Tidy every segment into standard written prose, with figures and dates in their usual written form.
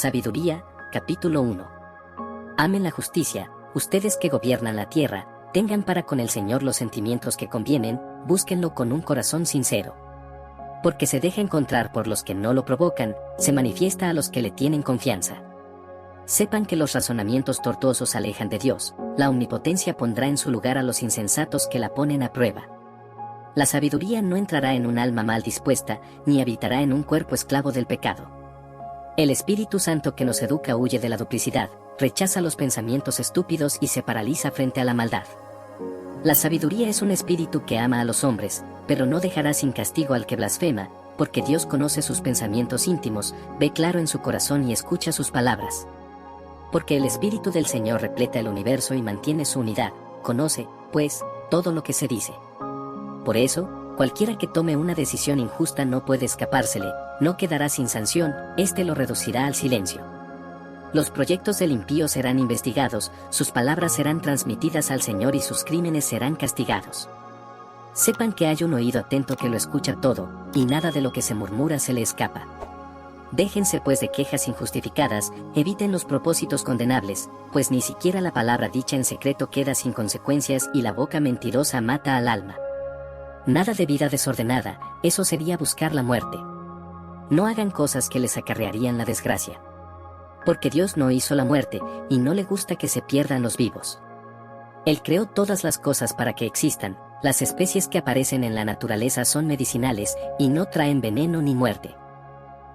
Sabiduría, capítulo 1. Amen la justicia, ustedes que gobiernan la tierra, tengan para con el Señor los sentimientos que convienen, búsquenlo con un corazón sincero. Porque se deja encontrar por los que no lo provocan, se manifiesta a los que le tienen confianza. Sepan que los razonamientos tortuosos alejan de Dios, la omnipotencia pondrá en su lugar a los insensatos que la ponen a prueba. La sabiduría no entrará en un alma mal dispuesta, ni habitará en un cuerpo esclavo del pecado. El Espíritu Santo que nos educa huye de la duplicidad, rechaza los pensamientos estúpidos y se paraliza frente a la maldad. La sabiduría es un espíritu que ama a los hombres, pero no dejará sin castigo al que blasfema, porque Dios conoce sus pensamientos íntimos, ve claro en su corazón y escucha sus palabras. Porque el Espíritu del Señor repleta el universo y mantiene su unidad, conoce, pues, todo lo que se dice. Por eso, cualquiera que tome una decisión injusta no puede escapársele, no quedará sin sanción, éste lo reducirá al silencio. Los proyectos del impío serán investigados, sus palabras serán transmitidas al Señor y sus crímenes serán castigados. Sepan que hay un oído atento que lo escucha todo, y nada de lo que se murmura se le escapa. Déjense pues de quejas injustificadas, eviten los propósitos condenables, pues ni siquiera la palabra dicha en secreto queda sin consecuencias y la boca mentirosa mata al alma. Nada de vida desordenada, eso sería buscar la muerte. No hagan cosas que les acarrearían la desgracia. Porque Dios no hizo la muerte, y no le gusta que se pierdan los vivos. Él creó todas las cosas para que existan, las especies que aparecen en la naturaleza son medicinales, y no traen veneno ni muerte.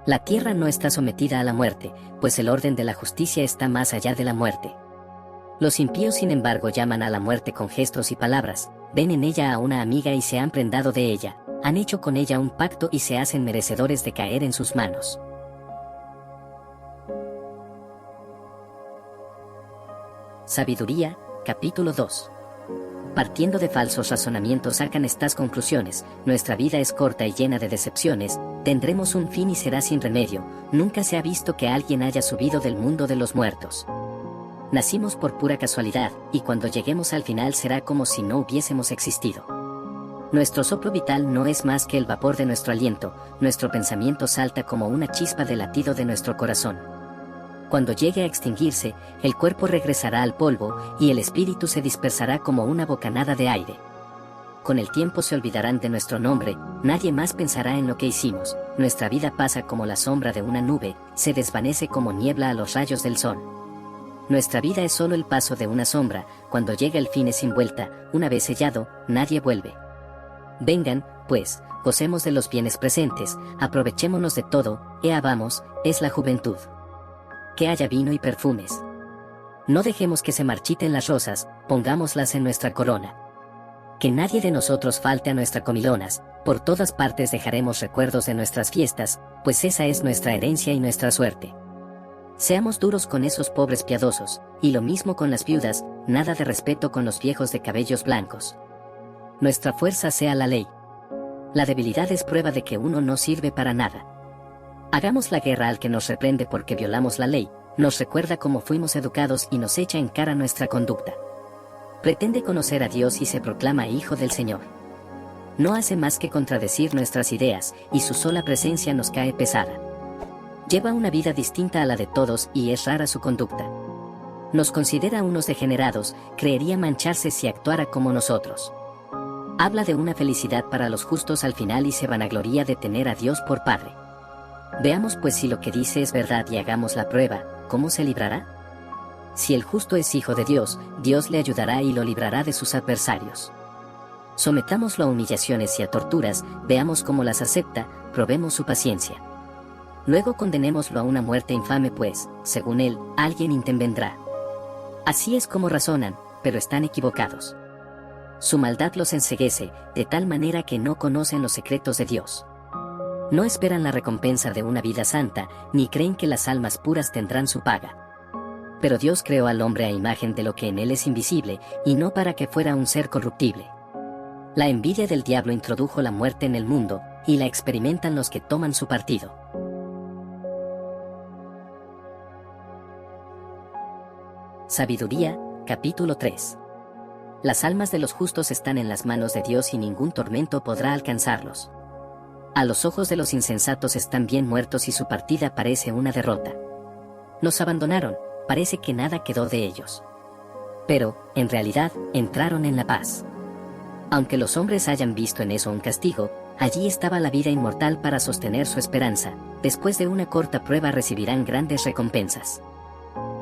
La tierra no está sometida a la muerte, pues el orden de la justicia está más allá de la muerte. Los impíos sin embargo llaman a la muerte con gestos y palabras, ven en ella a una amiga y se han prendado de ella, han hecho con ella un pacto y se hacen merecedores de caer en sus manos. Sabiduría, capítulo 2. Partiendo de falsos razonamientos sacan estas conclusiones: nuestra vida es corta y llena de decepciones, tendremos un fin y será sin remedio, nunca se ha visto que alguien haya subido del mundo de los muertos. Nacimos por pura casualidad, y cuando lleguemos al final será como si no hubiésemos existido. Nuestro soplo vital no es más que el vapor de nuestro aliento, nuestro pensamiento salta como una chispa del latido de nuestro corazón. Cuando llegue a extinguirse, el cuerpo regresará al polvo, y el espíritu se dispersará como una bocanada de aire. Con el tiempo se olvidarán de nuestro nombre, nadie más pensará en lo que hicimos, nuestra vida pasa como la sombra de una nube, se desvanece como niebla a los rayos del sol. Nuestra vida es solo el paso de una sombra, cuando llega el fin es sin vuelta, una vez sellado, nadie vuelve. Vengan, pues, gocemos de los bienes presentes, aprovechémonos de todo, vamos, es la juventud. Que haya vino y perfumes. No dejemos que se marchiten las rosas, pongámoslas en nuestra corona. Que nadie de nosotros falte a nuestras comilonas, por todas partes dejaremos recuerdos de nuestras fiestas, pues esa es nuestra herencia y nuestra suerte. Seamos duros con esos pobres piadosos, y lo mismo con las viudas, nada de respeto con los viejos de cabellos blancos. Nuestra fuerza sea la ley. La debilidad es prueba de que uno no sirve para nada. Hagamos la guerra al que nos reprende porque violamos la ley, nos recuerda cómo fuimos educados y nos echa en cara nuestra conducta. Pretende conocer a Dios y se proclama hijo del Señor. No hace más que contradecir nuestras ideas, y su sola presencia nos cae pesada. Lleva una vida distinta a la de todos y es rara su conducta. Nos considera unos degenerados, creería mancharse si actuara como nosotros. Habla de una felicidad para los justos al final y se vanagloria de tener a Dios por Padre. Veamos pues si lo que dice es verdad y hagamos la prueba, ¿cómo se librará? Si el justo es hijo de Dios, Dios le ayudará y lo librará de sus adversarios. Sometámoslo a humillaciones y a torturas, veamos cómo las acepta, probemos su paciencia. Luego condenémoslo a una muerte infame pues, según él, alguien intervendrá. Así es como razonan, pero están equivocados. Su maldad los enceguece, de tal manera que no conocen los secretos de Dios. No esperan la recompensa de una vida santa, ni creen que las almas puras tendrán su paga. Pero Dios creó al hombre a imagen de lo que en él es invisible, y no para que fuera un ser corruptible. La envidia del diablo introdujo la muerte en el mundo, y la experimentan los que toman su partido. Sabiduría, capítulo 3. Las almas de los justos están en las manos de Dios y ningún tormento podrá alcanzarlos. A los ojos de los insensatos están bien muertos y su partida parece una derrota. Nos abandonaron, parece que nada quedó de ellos. Pero, en realidad, entraron en la paz. Aunque los hombres hayan visto en eso un castigo, allí estaba la vida inmortal para sostener su esperanza. Después de una corta prueba recibirán grandes recompensas.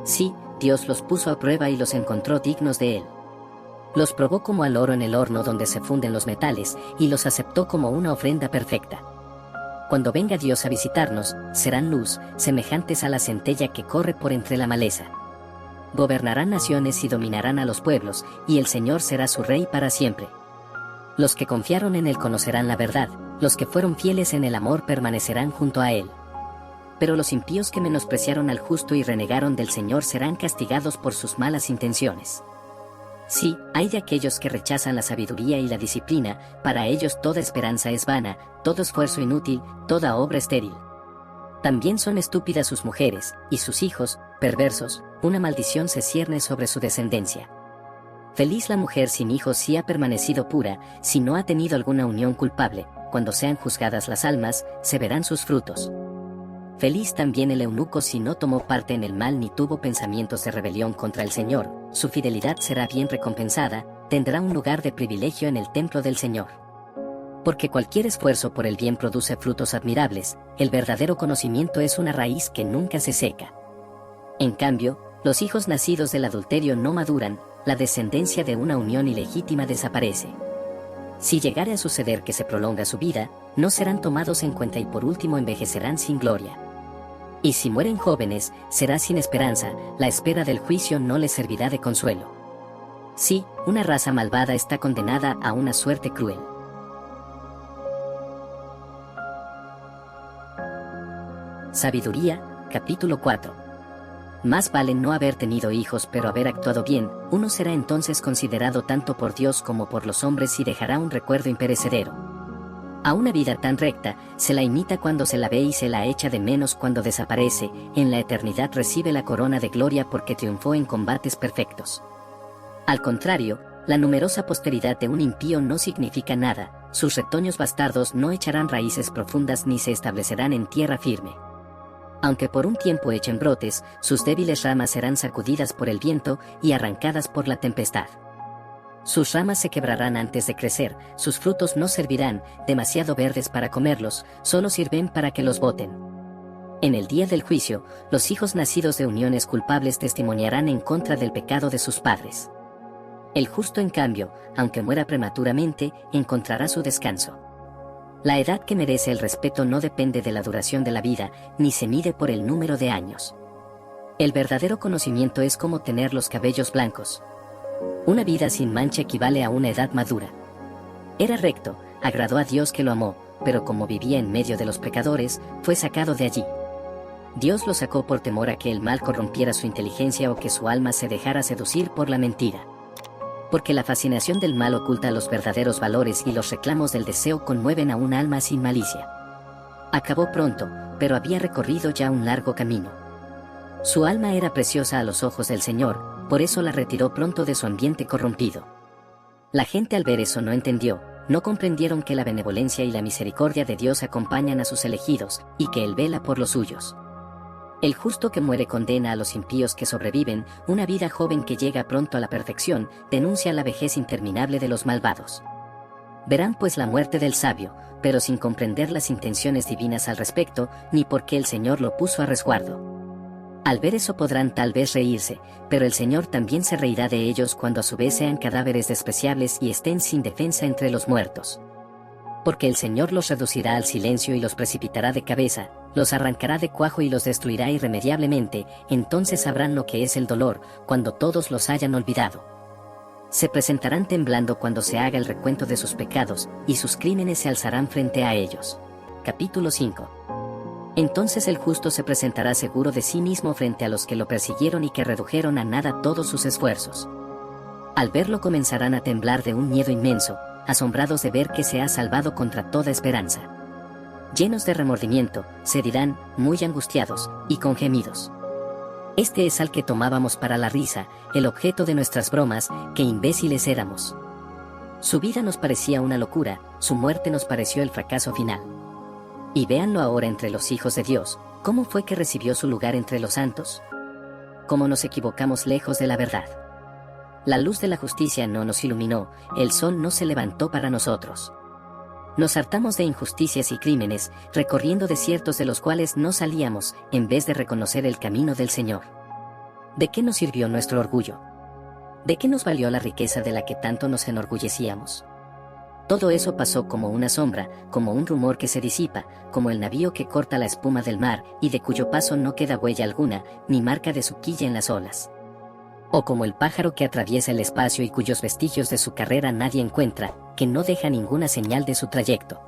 Sí, Dios los puso a prueba y los encontró dignos de él. Los probó como al oro en el horno donde se funden los metales, y los aceptó como una ofrenda perfecta. Cuando venga Dios a visitarnos, serán luz, semejantes a la centella que corre por entre la maleza. Gobernarán naciones y dominarán a los pueblos, y el Señor será su rey para siempre. Los que confiaron en él conocerán la verdad, los que fueron fieles en el amor permanecerán junto a él. Pero los impíos que menospreciaron al justo y renegaron del Señor serán castigados por sus malas intenciones. Sí, hay de aquellos que rechazan la sabiduría y la disciplina, para ellos toda esperanza es vana, todo esfuerzo inútil, toda obra estéril. También son estúpidas sus mujeres, y sus hijos, perversos, una maldición se cierne sobre su descendencia. Feliz la mujer sin hijos si ha permanecido pura, si no ha tenido alguna unión culpable, cuando sean juzgadas las almas, se verán sus frutos. Feliz también el eunuco si no tomó parte en el mal ni tuvo pensamientos de rebelión contra el Señor, su fidelidad será bien recompensada, tendrá un lugar de privilegio en el templo del Señor. Porque cualquier esfuerzo por el bien produce frutos admirables, el verdadero conocimiento es una raíz que nunca se seca. En cambio, los hijos nacidos del adulterio no maduran, la descendencia de una unión ilegítima desaparece. Si llegare a suceder que se prolonga su vida, no serán tomados en cuenta y por último envejecerán sin gloria. Y si mueren jóvenes, será sin esperanza, la espera del juicio no les servirá de consuelo. Sí, una raza malvada está condenada a una suerte cruel. Sabiduría, capítulo 4. Más vale no haber tenido hijos pero haber actuado bien, uno será entonces considerado tanto por Dios como por los hombres y dejará un recuerdo imperecedero. A una vida tan recta, se la imita cuando se la ve y se la echa de menos cuando desaparece, en la eternidad recibe la corona de gloria porque triunfó en combates perfectos. Al contrario, la numerosa posteridad de un impío no significa nada, sus retoños bastardos no echarán raíces profundas ni se establecerán en tierra firme. Aunque por un tiempo echen brotes, sus débiles ramas serán sacudidas por el viento y arrancadas por la tempestad. Sus ramas se quebrarán antes de crecer, sus frutos no servirán, demasiado verdes para comerlos, solo sirven para que los boten. En el día del juicio, los hijos nacidos de uniones culpables testimoniarán en contra del pecado de sus padres. El justo, en cambio, aunque muera prematuramente, encontrará su descanso. La edad que merece el respeto no depende de la duración de la vida, ni se mide por el número de años. El verdadero conocimiento es como tener los cabellos blancos. Una vida sin mancha equivale a una edad madura. Era recto, agradó a Dios que lo amó, pero como vivía en medio de los pecadores, fue sacado de allí. Dios lo sacó por temor a que el mal corrompiera su inteligencia o que su alma se dejara seducir por la mentira. Porque la fascinación del mal oculta los verdaderos valores y los reclamos del deseo conmueven a un alma sin malicia. Acabó pronto, pero había recorrido ya un largo camino. Su alma era preciosa a los ojos del Señor, por eso la retiró pronto de su ambiente corrompido. La gente al ver eso no entendió, no comprendieron que la benevolencia y la misericordia de Dios acompañan a sus elegidos, y que Él vela por los suyos. El justo que muere condena a los impíos que sobreviven, una vida joven que llega pronto a la perfección, denuncia la vejez interminable de los malvados. Verán pues la muerte del sabio, pero sin comprender las intenciones divinas al respecto, ni por qué el Señor lo puso a resguardo. Al ver eso podrán tal vez reírse, pero el Señor también se reirá de ellos cuando a su vez sean cadáveres despreciables y estén sin defensa entre los muertos. Porque el Señor los reducirá al silencio y los precipitará de cabeza, los arrancará de cuajo y los destruirá irremediablemente, entonces sabrán lo que es el dolor, cuando todos los hayan olvidado. Se presentarán temblando cuando se haga el recuento de sus pecados, y sus crímenes se alzarán frente a ellos. Capítulo 5. Entonces el justo se presentará seguro de sí mismo frente a los que lo persiguieron y que redujeron a nada todos sus esfuerzos. Al verlo comenzarán a temblar de un miedo inmenso, asombrados de ver que se ha salvado contra toda esperanza. Llenos de remordimiento, se dirán, muy angustiados, y con gemidos. Este es al que tomábamos para la risa, el objeto de nuestras bromas, qué imbéciles éramos. Su vida nos parecía una locura, su muerte nos pareció el fracaso final. Y véanlo ahora entre los hijos de Dios, ¿Cómo fue que recibió su lugar entre los santos? ¿Cómo nos equivocamos lejos de la verdad? La luz de la justicia no nos iluminó, el sol no se levantó para nosotros. Nos hartamos de injusticias y crímenes, recorriendo desiertos de los cuales no salíamos, en vez de reconocer el camino del Señor. ¿De qué nos sirvió nuestro orgullo? ¿De qué nos valió la riqueza de la que tanto nos enorgullecíamos? Todo eso pasó como una sombra, como un rumor que se disipa, como el navío que corta la espuma del mar y de cuyo paso no queda huella alguna, ni marca de su quilla en las olas. O como el pájaro que atraviesa el espacio y cuyos vestigios de su carrera nadie encuentra, que no deja ninguna señal de su trayecto.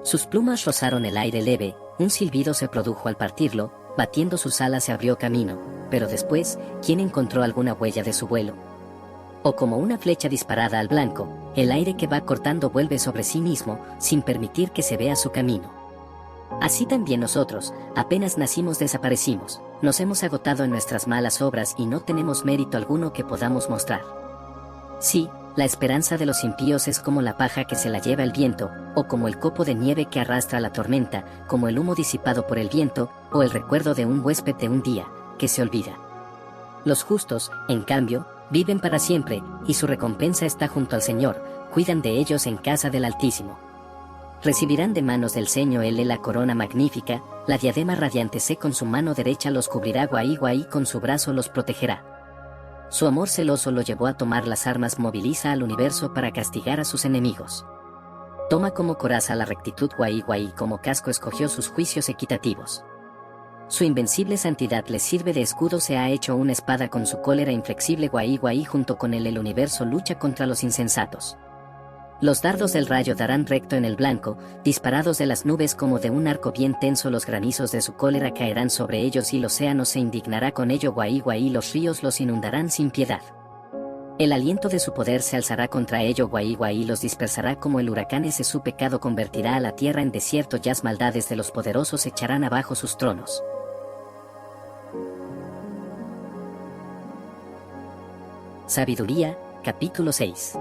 Sus plumas rozaron el aire leve, un silbido se produjo al partirlo, batiendo sus alas se abrió camino, pero después, ¿quién encontró alguna huella de su vuelo? O como una flecha disparada al blanco, el aire que va cortando vuelve sobre sí mismo, sin permitir que se vea su camino. Así también nosotros, apenas nacimos desaparecimos, nos hemos agotado en nuestras malas obras y no tenemos mérito alguno que podamos mostrar. Sí, la esperanza de los impíos es como la paja que se la lleva el viento, o como el copo de nieve que arrastra la tormenta, como el humo disipado por el viento, o el recuerdo de un huésped de un día, que se olvida. Los justos, en cambio, viven para siempre, y su recompensa está junto al Señor, cuidan de ellos en casa del Altísimo. Recibirán de manos del Señor la corona magnífica, la diadema radiante C con su mano derecha los cubrirá, Guaí con su brazo los protegerá. Su amor celoso lo llevó a tomar las armas, moviliza al universo para castigar a sus enemigos. Toma como coraza la rectitud, Guaí como casco escogió sus juicios equitativos. Su invencible santidad le sirve de escudo, se ha hecho una espada con su cólera inflexible, Guaí junto con él el universo lucha contra los insensatos. Los dardos del rayo darán recto en el blanco, disparados de las nubes como de un arco bien tenso, los granizos de su cólera caerán sobre ellos y el océano se indignará con ello, Guaí los ríos los inundarán sin piedad. El aliento de su poder se alzará contra ello, Guaí los dispersará como el huracán, ese su pecado convertirá a la tierra en desierto, las maldades de los poderosos echarán abajo sus tronos. Sabiduría, capítulo 6.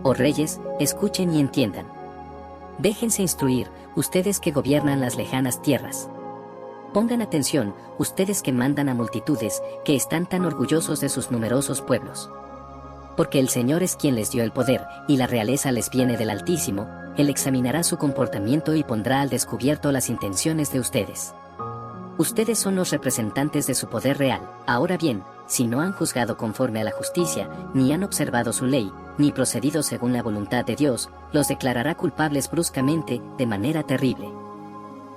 Oh reyes, escuchen y entiendan. Déjense instruir, ustedes que gobiernan las lejanas tierras. Pongan atención, ustedes que mandan a multitudes, que están tan orgullosos de sus numerosos pueblos. Porque el Señor es quien les dio el poder, y la realeza les viene del Altísimo, Él examinará su comportamiento y pondrá al descubierto las intenciones de ustedes. Ustedes son los representantes de su poder real. Ahora bien, si no han juzgado conforme a la justicia, ni han observado su ley, ni procedido según la voluntad de Dios, los declarará culpables bruscamente, de manera terrible.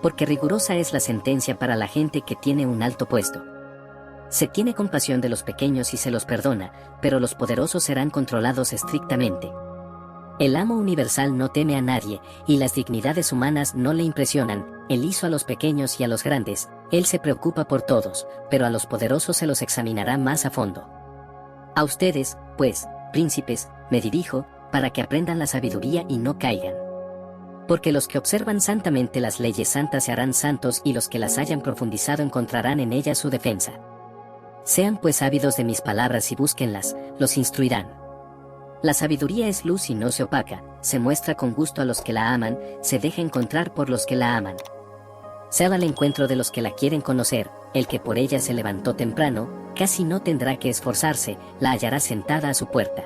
Porque rigurosa es la sentencia para la gente que tiene un alto puesto. Se tiene compasión de los pequeños y se los perdona, pero los poderosos serán controlados estrictamente. El amo universal no teme a nadie, y las dignidades humanas no le impresionan. Él hizo a los pequeños y a los grandes, Él se preocupa por todos, pero a los poderosos se los examinará más a fondo. A ustedes, pues, príncipes, me dirijo, para que aprendan la sabiduría y no caigan. Porque los que observan santamente las leyes santas se harán santos, y los que las hayan profundizado encontrarán en ellas su defensa. Sean pues ávidos de mis palabras y búsquenlas, los instruirán. La sabiduría es luz y no se opaca, se muestra con gusto a los que la aman, se deja encontrar por los que la aman. Se va al encuentro de los que la quieren conocer, el que por ella se levantó temprano, casi no tendrá que esforzarse, la hallará sentada a su puerta.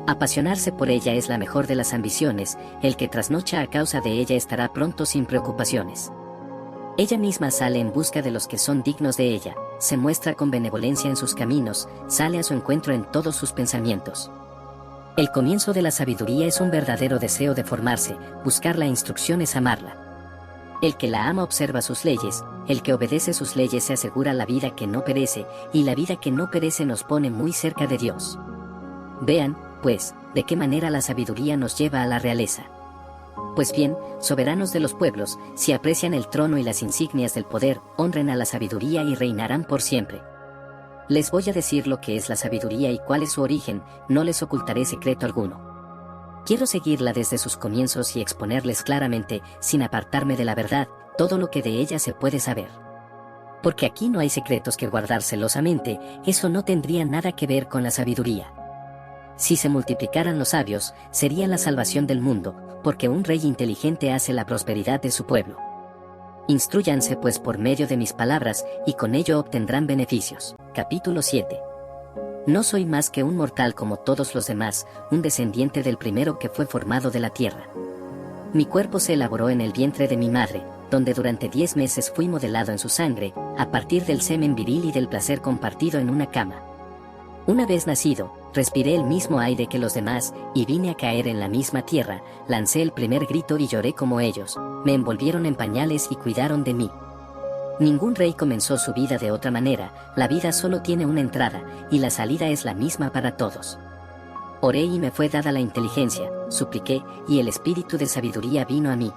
Apasionarse por ella es la mejor de las ambiciones, el que trasnocha a causa de ella estará pronto sin preocupaciones. Ella misma sale en busca de los que son dignos de ella, se muestra con benevolencia en sus caminos, sale a su encuentro en todos sus pensamientos. El comienzo de la sabiduría es un verdadero deseo de formarse, buscar la instrucción es amarla. El que la ama observa sus leyes, el que obedece sus leyes se asegura la vida que no perece, y la vida que no perece nos pone muy cerca de Dios. Vean, pues, de qué manera la sabiduría nos lleva a la realeza. Pues bien, soberanos de los pueblos, si aprecian el trono y las insignias del poder, honren a la sabiduría y reinarán por siempre. Les voy a decir lo que es la sabiduría y cuál es su origen, no les ocultaré secreto alguno. Quiero seguirla desde sus comienzos y exponerles claramente, sin apartarme de la verdad, todo lo que de ella se puede saber. Porque aquí no hay secretos que guardar celosamente, eso no tendría nada que ver con la sabiduría. Si se multiplicaran los sabios, sería la salvación del mundo, porque un rey inteligente hace la prosperidad de su pueblo. Instrúyanse pues por medio de mis palabras, y con ello obtendrán beneficios. Capítulo 7. No soy más que un mortal como todos los demás, un descendiente del primero que fue formado de la tierra. Mi cuerpo se elaboró en el vientre de mi madre, donde durante 10 meses fui modelado en su sangre, a partir del semen viril y del placer compartido en una cama. Una vez nacido, respiré el mismo aire que los demás, y vine a caer en la misma tierra, lancé el primer grito y lloré como ellos, me envolvieron en pañales y cuidaron de mí. Ningún rey comenzó su vida de otra manera, la vida solo tiene una entrada, y la salida es la misma para todos. Oré y me fue dada la inteligencia, supliqué, y el espíritu de sabiduría vino a mí.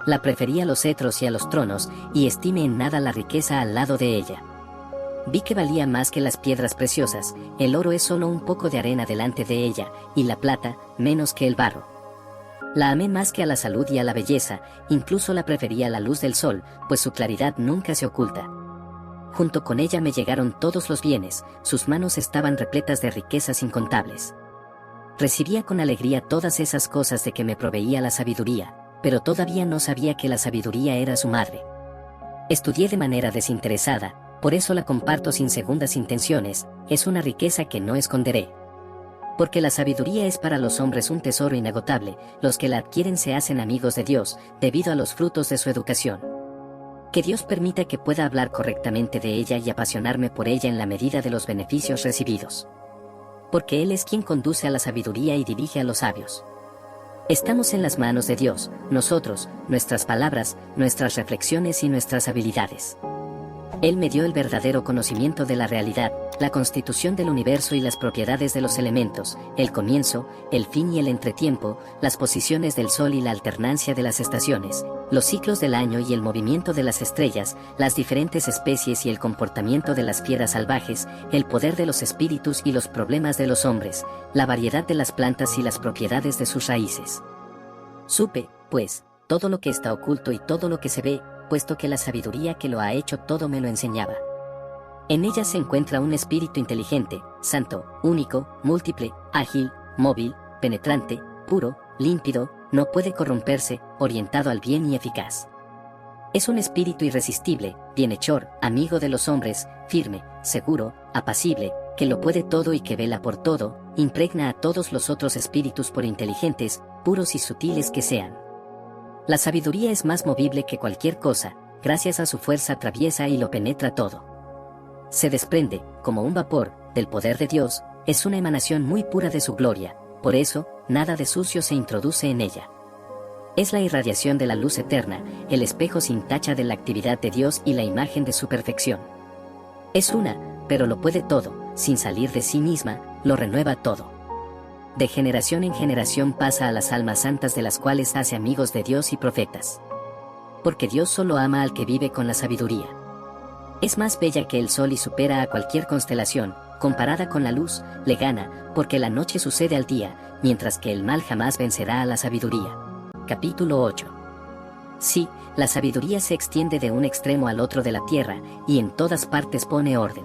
La preferí a los cetros y a los tronos, y estimé en nada la riqueza al lado de ella. Vi que valía más que las piedras preciosas, el oro es solo un poco de arena delante de ella, y la plata, menos que el barro. La amé más que a la salud y a la belleza, incluso la prefería a la luz del sol, pues su claridad nunca se oculta. Junto con ella me llegaron todos los bienes, sus manos estaban repletas de riquezas incontables. Recibía con alegría todas esas cosas de que me proveía la sabiduría, pero todavía no sabía que la sabiduría era su madre. Estudié de manera desinteresada, por eso la comparto sin segundas intenciones, es una riqueza que no esconderé. Porque la sabiduría es para los hombres un tesoro inagotable, los que la adquieren se hacen amigos de Dios, debido a los frutos de su educación. Que Dios permita que pueda hablar correctamente de ella y apasionarme por ella en la medida de los beneficios recibidos. Porque Él es quien conduce a la sabiduría y dirige a los sabios. Estamos en las manos de Dios, nosotros, nuestras palabras, nuestras reflexiones y nuestras habilidades. Él me dio el verdadero conocimiento de la realidad, la constitución del universo y las propiedades de los elementos, el comienzo, el fin y el entretiempo, las posiciones del sol y la alternancia de las estaciones, los ciclos del año y el movimiento de las estrellas, las diferentes especies y el comportamiento de las fieras salvajes, el poder de los espíritus y los problemas de los hombres, la variedad de las plantas y las propiedades de sus raíces. Supe, pues, todo lo que está oculto y todo lo que se ve, puesto que la sabiduría que lo ha hecho todo me lo enseñaba. En ella se encuentra un espíritu inteligente, santo, único, múltiple, ágil, móvil, penetrante, puro, límpido, no puede corromperse, orientado al bien y eficaz. Es un espíritu irresistible, bienhechor, amigo de los hombres, firme, seguro, apacible, que lo puede todo y que vela por todo, impregna a todos los otros espíritus por inteligentes, puros y sutiles que sean. La sabiduría es más movible que cualquier cosa, gracias a su fuerza atraviesa y lo penetra todo. Se desprende, como un vapor, del poder de Dios, es una emanación muy pura de su gloria, por eso, nada de sucio se introduce en ella. Es la irradiación de la luz eterna, el espejo sin tacha de la actividad de Dios y la imagen de su perfección. Es una, pero lo puede todo, sin salir de sí misma, lo renueva todo. De generación en generación pasa a las almas santas de las cuales hace amigos de Dios y profetas. Porque Dios solo ama al que vive con la sabiduría. Es más bella que el sol y supera a cualquier constelación, comparada con la luz, le gana, porque la noche sucede al día, mientras que el mal jamás vencerá a la sabiduría. Capítulo 8. Sí, la sabiduría se extiende de un extremo al otro de la tierra, y en todas partes pone orden.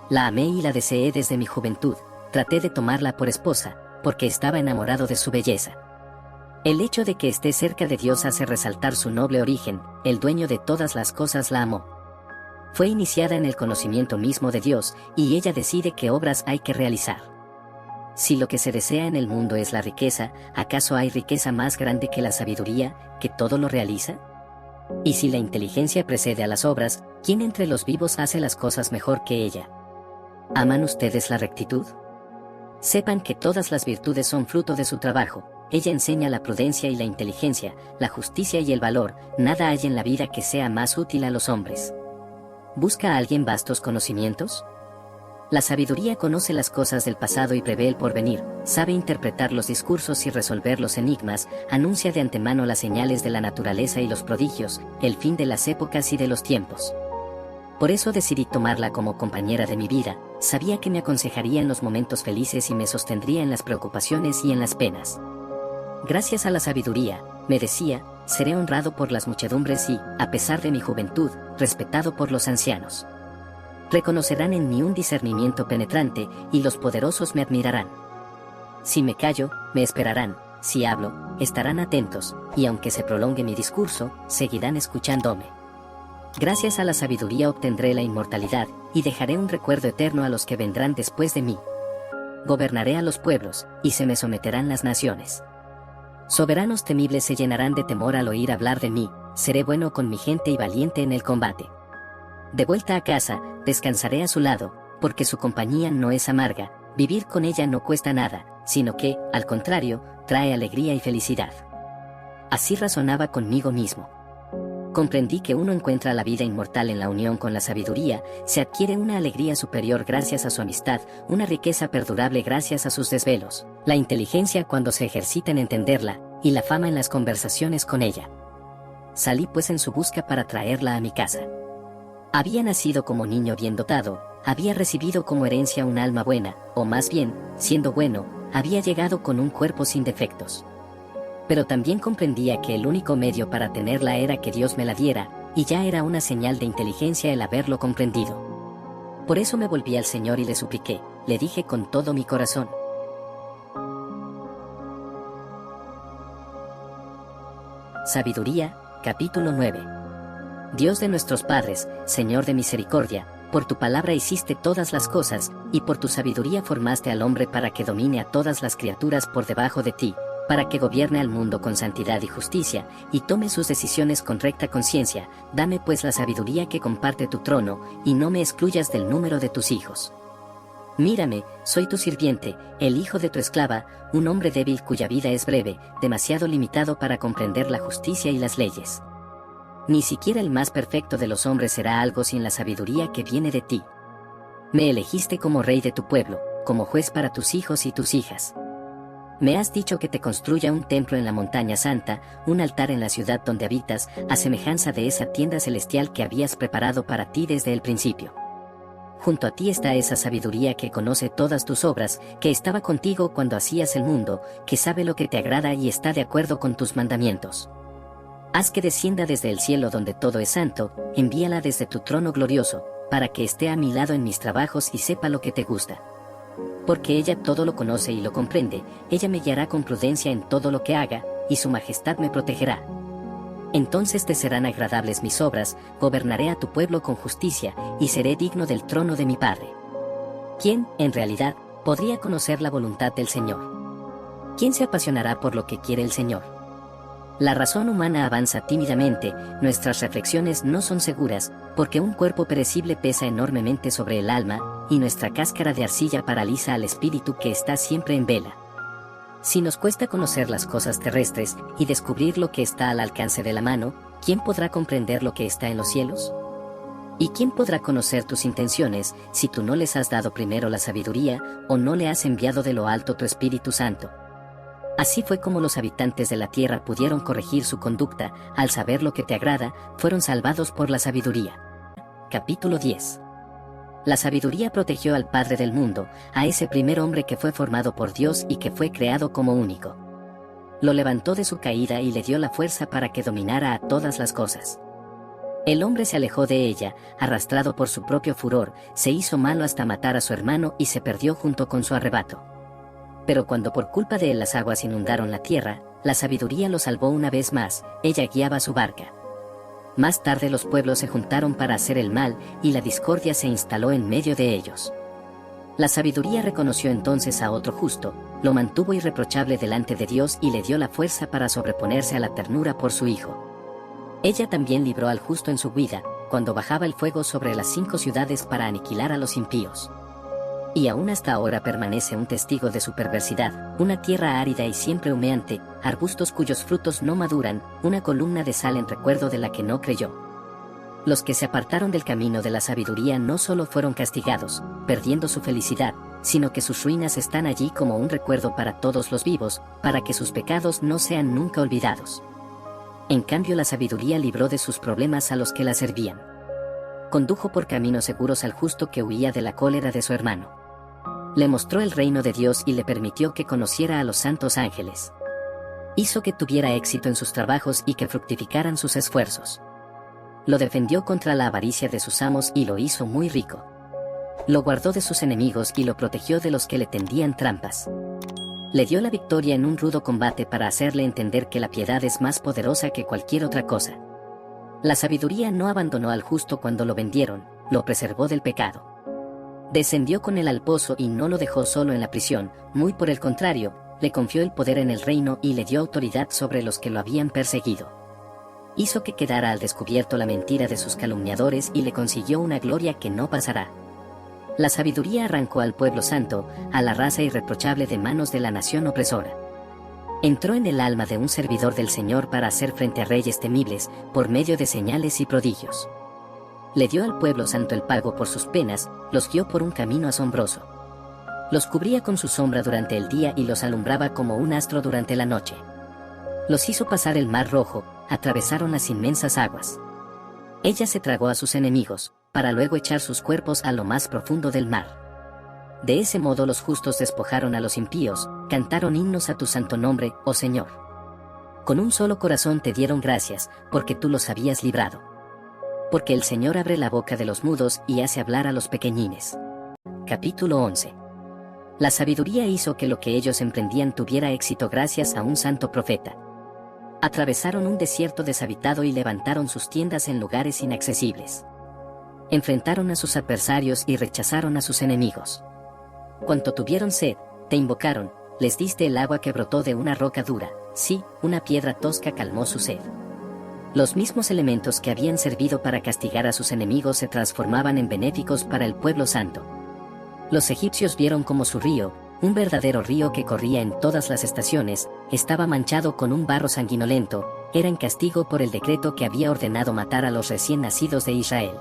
La amé y la deseé desde mi juventud, traté de tomarla por esposa, porque estaba enamorado de su belleza. El hecho de que esté cerca de Dios hace resaltar su noble origen, el dueño de todas las cosas la amó. Fue iniciada en el conocimiento mismo de Dios, y ella decide qué obras hay que realizar. Si lo que se desea en el mundo es la riqueza, ¿acaso hay riqueza más grande que la sabiduría, que todo lo realiza? Y si la inteligencia precede a las obras, ¿quién entre los vivos hace las cosas mejor que ella? ¿Aman ustedes la rectitud? Sepan que todas las virtudes son fruto de su trabajo, ella enseña la prudencia y la inteligencia, la justicia y el valor, nada hay en la vida que sea más útil a los hombres. ¿Busca alguien vastos conocimientos? La sabiduría conoce las cosas del pasado y prevé el porvenir, sabe interpretar los discursos y resolver los enigmas, anuncia de antemano las señales de la naturaleza y los prodigios, el fin de las épocas y de los tiempos. Por eso decidí tomarla como compañera de mi vida, sabía que me aconsejaría en los momentos felices y me sostendría en las preocupaciones y en las penas. Gracias a la sabiduría, me decía, seré honrado por las muchedumbres y, a pesar de mi juventud, respetado por los ancianos. Reconocerán en mí un discernimiento penetrante, y los poderosos me admirarán. Si me callo, me esperarán, si hablo, estarán atentos, y aunque se prolongue mi discurso, seguirán escuchándome. Gracias a la sabiduría obtendré la inmortalidad, y dejaré un recuerdo eterno a los que vendrán después de mí. Gobernaré a los pueblos, y se me someterán las naciones. Soberanos temibles se llenarán de temor al oír hablar de mí, seré bueno con mi gente y valiente en el combate. De vuelta a casa, descansaré a su lado, porque su compañía no es amarga, vivir con ella no cuesta nada, sino que, al contrario, trae alegría y felicidad. Así razonaba conmigo mismo. Comprendí que uno encuentra la vida inmortal en la unión con la sabiduría, se adquiere una alegría superior gracias a su amistad, una riqueza perdurable gracias a sus desvelos, la inteligencia cuando se ejercita en entenderla, y la fama en las conversaciones con ella. Salí pues en su busca para traerla a mi casa. Había nacido como niño bien dotado, había recibido como herencia un alma buena, o más bien, siendo bueno, había llegado con un cuerpo sin defectos. Pero también comprendía que el único medio para tenerla era que Dios me la diera, y ya era una señal de inteligencia el haberlo comprendido. Por eso me volví al Señor y le supliqué, le dije con todo mi corazón. Sabiduría, capítulo 9. Dios de nuestros padres, Señor de misericordia, por tu palabra hiciste todas las cosas, y por tu sabiduría formaste al hombre para que domine a todas las criaturas por debajo de ti, para que gobierne al mundo con santidad y justicia, y tome sus decisiones con recta conciencia. Dame pues la sabiduría que comparte tu trono, y no me excluyas del número de tus hijos. Mírame, soy tu sirviente, el hijo de tu esclava, un hombre débil cuya vida es breve, demasiado limitado para comprender la justicia y las leyes. Ni siquiera el más perfecto de los hombres será algo sin la sabiduría que viene de ti. Me elegiste como rey de tu pueblo, como juez para tus hijos y tus hijas. Me has dicho que te construya un templo en la montaña santa, un altar en la ciudad donde habitas, a semejanza de esa tienda celestial que habías preparado para ti desde el principio. Junto a ti está esa sabiduría que conoce todas tus obras, que estaba contigo cuando hacías el mundo, que sabe lo que te agrada y está de acuerdo con tus mandamientos. Haz que descienda desde el cielo donde todo es santo, envíala desde tu trono glorioso, para que esté a mi lado en mis trabajos y sepa lo que te gusta. Porque ella todo lo conoce y lo comprende, ella me guiará con prudencia en todo lo que haga, y su majestad me protegerá. Entonces te serán agradables mis obras, gobernaré a tu pueblo con justicia, y seré digno del trono de mi Padre. ¿Quién, en realidad, podría conocer la voluntad del Señor? ¿Quién se apasionará por lo que quiere el Señor? La razón humana avanza tímidamente, nuestras reflexiones no son seguras, porque un cuerpo perecible pesa enormemente sobre el alma, y nuestra cáscara de arcilla paraliza al espíritu que está siempre en vela. Si nos cuesta conocer las cosas terrestres y descubrir lo que está al alcance de la mano, ¿quién podrá comprender lo que está en los cielos? ¿Y quién podrá conocer tus intenciones si tú no les has dado primero la sabiduría o no le has enviado de lo alto tu Espíritu Santo? Así fue como los habitantes de la tierra pudieron corregir su conducta, al saber lo que te agrada, fueron salvados por la sabiduría. Capítulo 10. La sabiduría protegió al Padre del mundo, a ese primer hombre que fue formado por Dios y que fue creado como único. Lo levantó de su caída y le dio la fuerza para que dominara a todas las cosas. El hombre se alejó de ella, arrastrado por su propio furor, se hizo malo hasta matar a su hermano y se perdió junto con su arrebato. Pero cuando por culpa de él las aguas inundaron la tierra, la sabiduría lo salvó una vez más, ella guiaba su barca. Más tarde los pueblos se juntaron para hacer el mal, y la discordia se instaló en medio de ellos. La sabiduría reconoció entonces a otro justo, lo mantuvo irreprochable delante de Dios y le dio la fuerza para sobreponerse a la ternura por su hijo. Ella también libró al justo en su huida, cuando bajaba el fuego sobre las 5 ciudades para aniquilar a los impíos. Y aún hasta ahora permanece un testigo de su perversidad, una tierra árida y siempre humeante, arbustos cuyos frutos no maduran, una columna de sal en recuerdo de la que no creyó. Los que se apartaron del camino de la sabiduría no solo fueron castigados, perdiendo su felicidad, sino que sus ruinas están allí como un recuerdo para todos los vivos, para que sus pecados no sean nunca olvidados. En cambio la sabiduría libró de sus problemas a los que la servían. Condujo por caminos seguros al justo que huía de la cólera de su hermano. Le mostró el reino de Dios y le permitió que conociera a los santos ángeles. Hizo que tuviera éxito en sus trabajos y que fructificaran sus esfuerzos. Lo defendió contra la avaricia de sus amos y lo hizo muy rico. Lo guardó de sus enemigos y lo protegió de los que le tendían trampas. Le dio la victoria en un rudo combate para hacerle entender que la piedad es más poderosa que cualquier otra cosa. La sabiduría no abandonó al justo cuando lo vendieron, lo preservó del pecado. Descendió con él al pozo y no lo dejó solo en la prisión, muy por el contrario, le confió el poder en el reino y le dio autoridad sobre los que lo habían perseguido. Hizo que quedara al descubierto la mentira de sus calumniadores y le consiguió una gloria que no pasará. La sabiduría arrancó al pueblo santo, a la raza irreprochable de manos de la nación opresora. Entró en el alma de un servidor del Señor para hacer frente a reyes temibles, por medio de señales y prodigios. Le dio al pueblo santo el pago por sus penas, los guió por un camino asombroso. Los cubría con su sombra durante el día y los alumbraba como un astro durante la noche. Los hizo pasar el mar rojo, atravesaron las inmensas aguas. Ella se tragó a sus enemigos, para luego echar sus cuerpos a lo más profundo del mar. De ese modo los justos despojaron a los impíos, cantaron himnos a tu santo nombre, oh Señor. Con un solo corazón te dieron gracias, porque tú los habías librado. Porque el Señor abre la boca de los mudos y hace hablar a los pequeñines. Capítulo 11. La sabiduría hizo que lo que ellos emprendían tuviera éxito gracias a un santo profeta. Atravesaron un desierto deshabitado y levantaron sus tiendas en lugares inaccesibles. Enfrentaron a sus adversarios y rechazaron a sus enemigos. Cuanto tuvieron sed, te invocaron, les diste el agua que brotó de una roca dura, sí, una piedra tosca calmó su sed. Los mismos elementos que habían servido para castigar a sus enemigos se transformaban en benéficos para el pueblo santo. Los egipcios vieron como su río, un verdadero río que corría en todas las estaciones, estaba manchado con un barro sanguinolento, era en castigo por el decreto que había ordenado matar a los recién nacidos de Israel.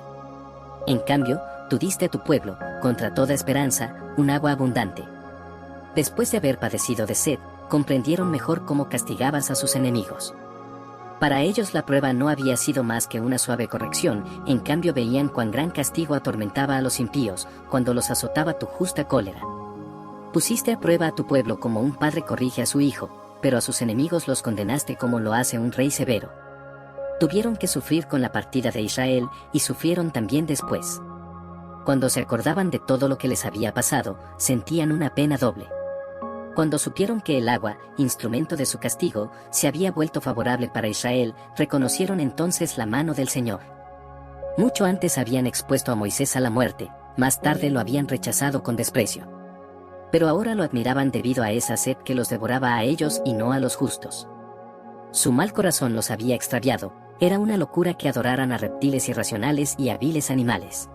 En cambio, tú diste a tu pueblo, contra toda esperanza, un agua abundante. Después de haber padecido de sed, comprendieron mejor cómo castigabas a sus enemigos. Para ellos la prueba no había sido más que una suave corrección, en cambio veían cuán gran castigo atormentaba a los impíos, cuando los azotaba tu justa cólera. Pusiste a prueba a tu pueblo como un padre corrige a su hijo, pero a sus enemigos los condenaste como lo hace un rey severo. Tuvieron que sufrir con la partida de Israel, y sufrieron también después. Cuando se acordaban de todo lo que les había pasado, sentían una pena doble. Cuando supieron que el agua, instrumento de su castigo, se había vuelto favorable para Israel, reconocieron entonces la mano del Señor. Mucho antes habían expuesto a Moisés a la muerte, más tarde lo habían rechazado con desprecio. Pero ahora lo admiraban debido a esa sed que los devoraba a ellos y no a los justos. Su mal corazón los había extraviado, era una locura que adoraran a reptiles irracionales y a viles animales.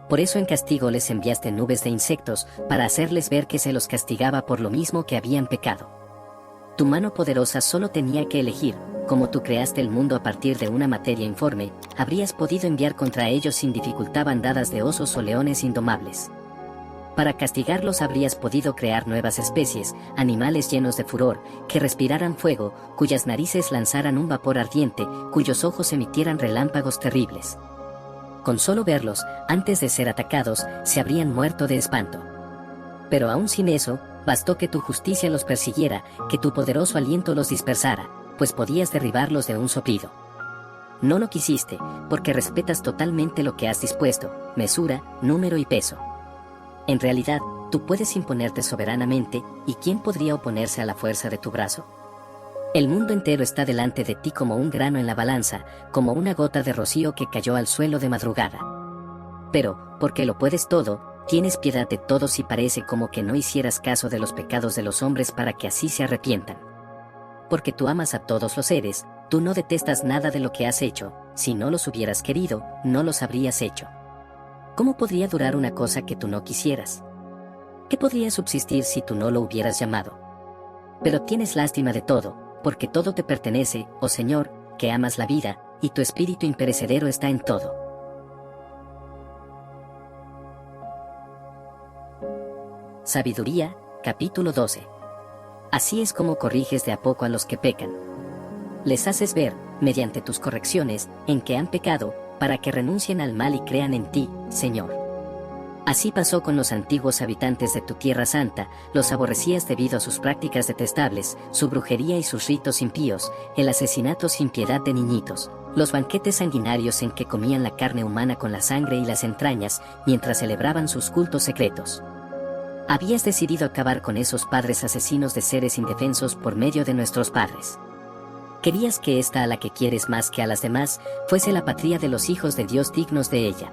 Por eso en castigo les enviaste nubes de insectos, para hacerles ver que se los castigaba por lo mismo que habían pecado. Tu mano poderosa solo tenía que elegir, como tú creaste el mundo a partir de una materia informe, habrías podido enviar contra ellos sin dificultad bandadas de osos o leones indomables. Para castigarlos habrías podido crear nuevas especies, animales llenos de furor, que respiraran fuego, cuyas narices lanzaran un vapor ardiente, cuyos ojos emitieran relámpagos terribles. Con solo verlos, antes de ser atacados, se habrían muerto de espanto. Pero aún sin eso, bastó que tu justicia los persiguiera, que tu poderoso aliento los dispersara, pues podías derribarlos de un soplido. No lo quisiste, porque respetas totalmente lo que has dispuesto, mesura, número y peso. En realidad, tú puedes imponerte soberanamente, ¿y quién podría oponerse a la fuerza de tu brazo? El mundo entero está delante de ti como un grano en la balanza, como una gota de rocío que cayó al suelo de madrugada. Pero, porque lo puedes todo, tienes piedad de todos y parece como que no hicieras caso de los pecados de los hombres para que así se arrepientan. Porque tú amas a todos los seres, tú no detestas nada de lo que has hecho, si no los hubieras querido, no los habrías hecho. ¿Cómo podría durar una cosa que tú no quisieras? ¿Qué podría subsistir si tú no lo hubieras llamado? Pero tienes lástima de todo, porque todo te pertenece, oh Señor, que amas la vida, y tu espíritu imperecedero está en todo. Sabiduría, capítulo 12. Así es como corriges de a poco a los que pecan. Les haces ver, mediante tus correcciones, en que han pecado, para que renuncien al mal y crean en ti, Señor. Así pasó con los antiguos habitantes de tu tierra santa, los aborrecías debido a sus prácticas detestables, su brujería y sus ritos impíos, el asesinato sin piedad de niñitos, los banquetes sanguinarios en que comían la carne humana con la sangre y las entrañas, mientras celebraban sus cultos secretos. Habías decidido acabar con esos padres asesinos de seres indefensos por medio de nuestros padres. Querías que esta a la que quieres más que a las demás fuese la patria de los hijos de Dios dignos de ella.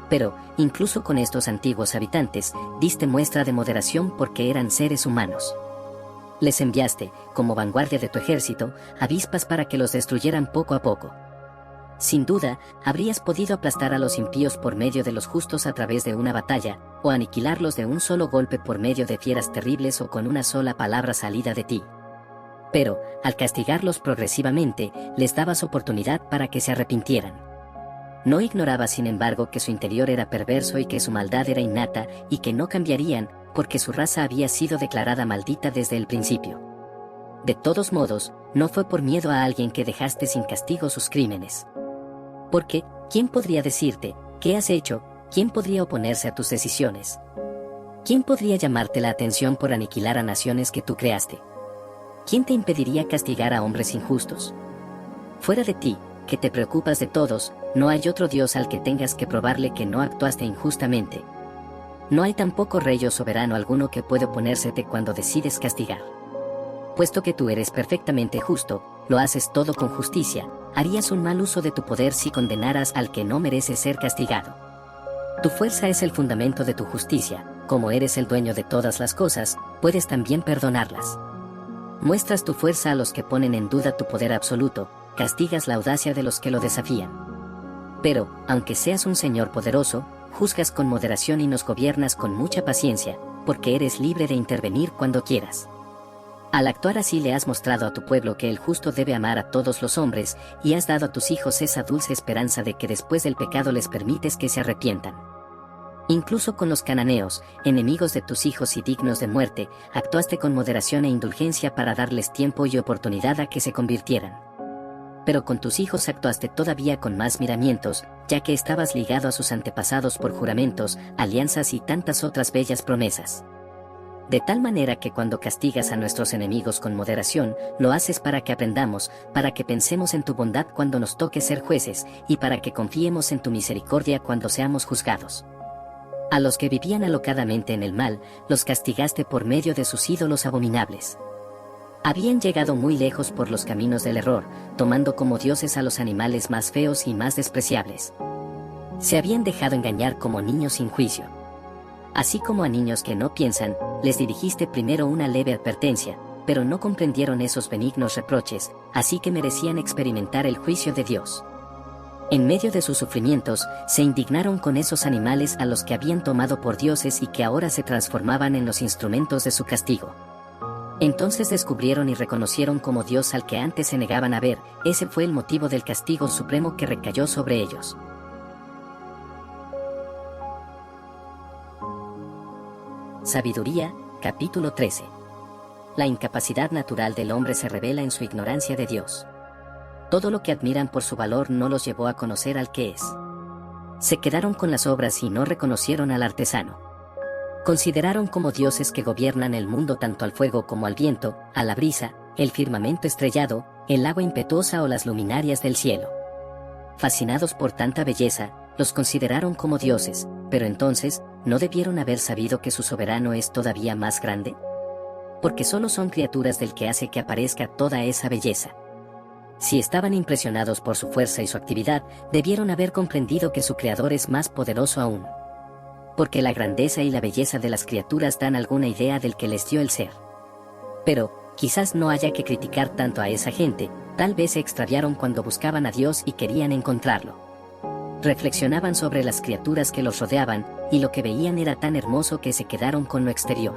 Pero, incluso con estos antiguos habitantes, diste muestra de moderación porque eran seres humanos. Les enviaste, como vanguardia de tu ejército, avispas para que los destruyeran poco a poco. Sin duda, habrías podido aplastar a los impíos por medio de los justos a través de una batalla, o aniquilarlos de un solo golpe por medio de fieras terribles o con una sola palabra salida de ti. Pero, al castigarlos progresivamente, les dabas oportunidad para que se arrepintieran. No ignorabas, sin embargo, que su interior era perverso y que su maldad era innata y que no cambiarían, porque su raza había sido declarada maldita desde el principio. De todos modos, no fue por miedo a alguien que dejaste sin castigo sus crímenes. Porque, ¿quién podría decirte, qué has hecho? ¿Quién podría oponerse a tus decisiones? ¿Quién podría llamarte la atención por aniquilar a naciones que tú creaste? ¿Quién te impediría castigar a hombres injustos? Fuera de ti, que te preocupas de todos, no hay otro Dios al que tengas que probarle que no actuaste injustamente. No hay tampoco rey o soberano alguno que pueda oponérsete cuando decides castigar. Puesto que tú eres perfectamente justo, lo haces todo con justicia, harías un mal uso de tu poder si condenaras al que no merece ser castigado. Tu fuerza es el fundamento de tu justicia, como eres el dueño de todas las cosas, puedes también perdonarlas. Muestras tu fuerza a los que ponen en duda tu poder absoluto, castigas la audacia de los que lo desafían. Pero, aunque seas un Señor poderoso, juzgas con moderación y nos gobiernas con mucha paciencia, porque eres libre de intervenir cuando quieras. Al actuar así le has mostrado a tu pueblo que el justo debe amar a todos los hombres, y has dado a tus hijos esa dulce esperanza de que después del pecado les permites que se arrepientan. Incluso con los cananeos, enemigos de tus hijos y dignos de muerte, actuaste con moderación e indulgencia para darles tiempo y oportunidad a que se convirtieran. Pero con tus hijos actuaste todavía con más miramientos, ya que estabas ligado a sus antepasados por juramentos, alianzas y tantas otras bellas promesas. De tal manera que cuando castigas a nuestros enemigos con moderación, lo haces para que aprendamos, para que pensemos en tu bondad cuando nos toque ser jueces, y para que confiemos en tu misericordia cuando seamos juzgados. A los que vivían alocadamente en el mal, los castigaste por medio de sus ídolos abominables. Habían llegado muy lejos por los caminos del error, tomando como dioses a los animales más feos y más despreciables. Se habían dejado engañar como niños sin juicio. Así como a niños que no piensan, les dirigiste primero una leve advertencia, pero no comprendieron esos benignos reproches, así que merecían experimentar el juicio de Dios. En medio de sus sufrimientos, se indignaron con esos animales a los que habían tomado por dioses y que ahora se transformaban en los instrumentos de su castigo. Entonces descubrieron y reconocieron como Dios al que antes se negaban a ver, ese fue el motivo del castigo supremo que recayó sobre ellos. Sabiduría, capítulo 13. La incapacidad natural del hombre se revela en su ignorancia de Dios. Todo lo que admiran por su valor no los llevó a conocer al que es. Se quedaron con las obras y no reconocieron al artesano. Consideraron como dioses que gobiernan el mundo tanto al fuego como al viento, a la brisa, el firmamento estrellado, el agua impetuosa o las luminarias del cielo. Fascinados por tanta belleza, los consideraron como dioses, pero entonces, ¿no debieron haber sabido que su soberano es todavía más grande? Porque solo son criaturas del que hace que aparezca toda esa belleza. Si estaban impresionados por su fuerza y su actividad, debieron haber comprendido que su creador es más poderoso aún. Porque la grandeza y la belleza de las criaturas dan alguna idea del que les dio el ser. Pero, quizás no haya que criticar tanto a esa gente, tal vez se extraviaron cuando buscaban a Dios y querían encontrarlo. Reflexionaban sobre las criaturas que los rodeaban, y lo que veían era tan hermoso que se quedaron con lo exterior.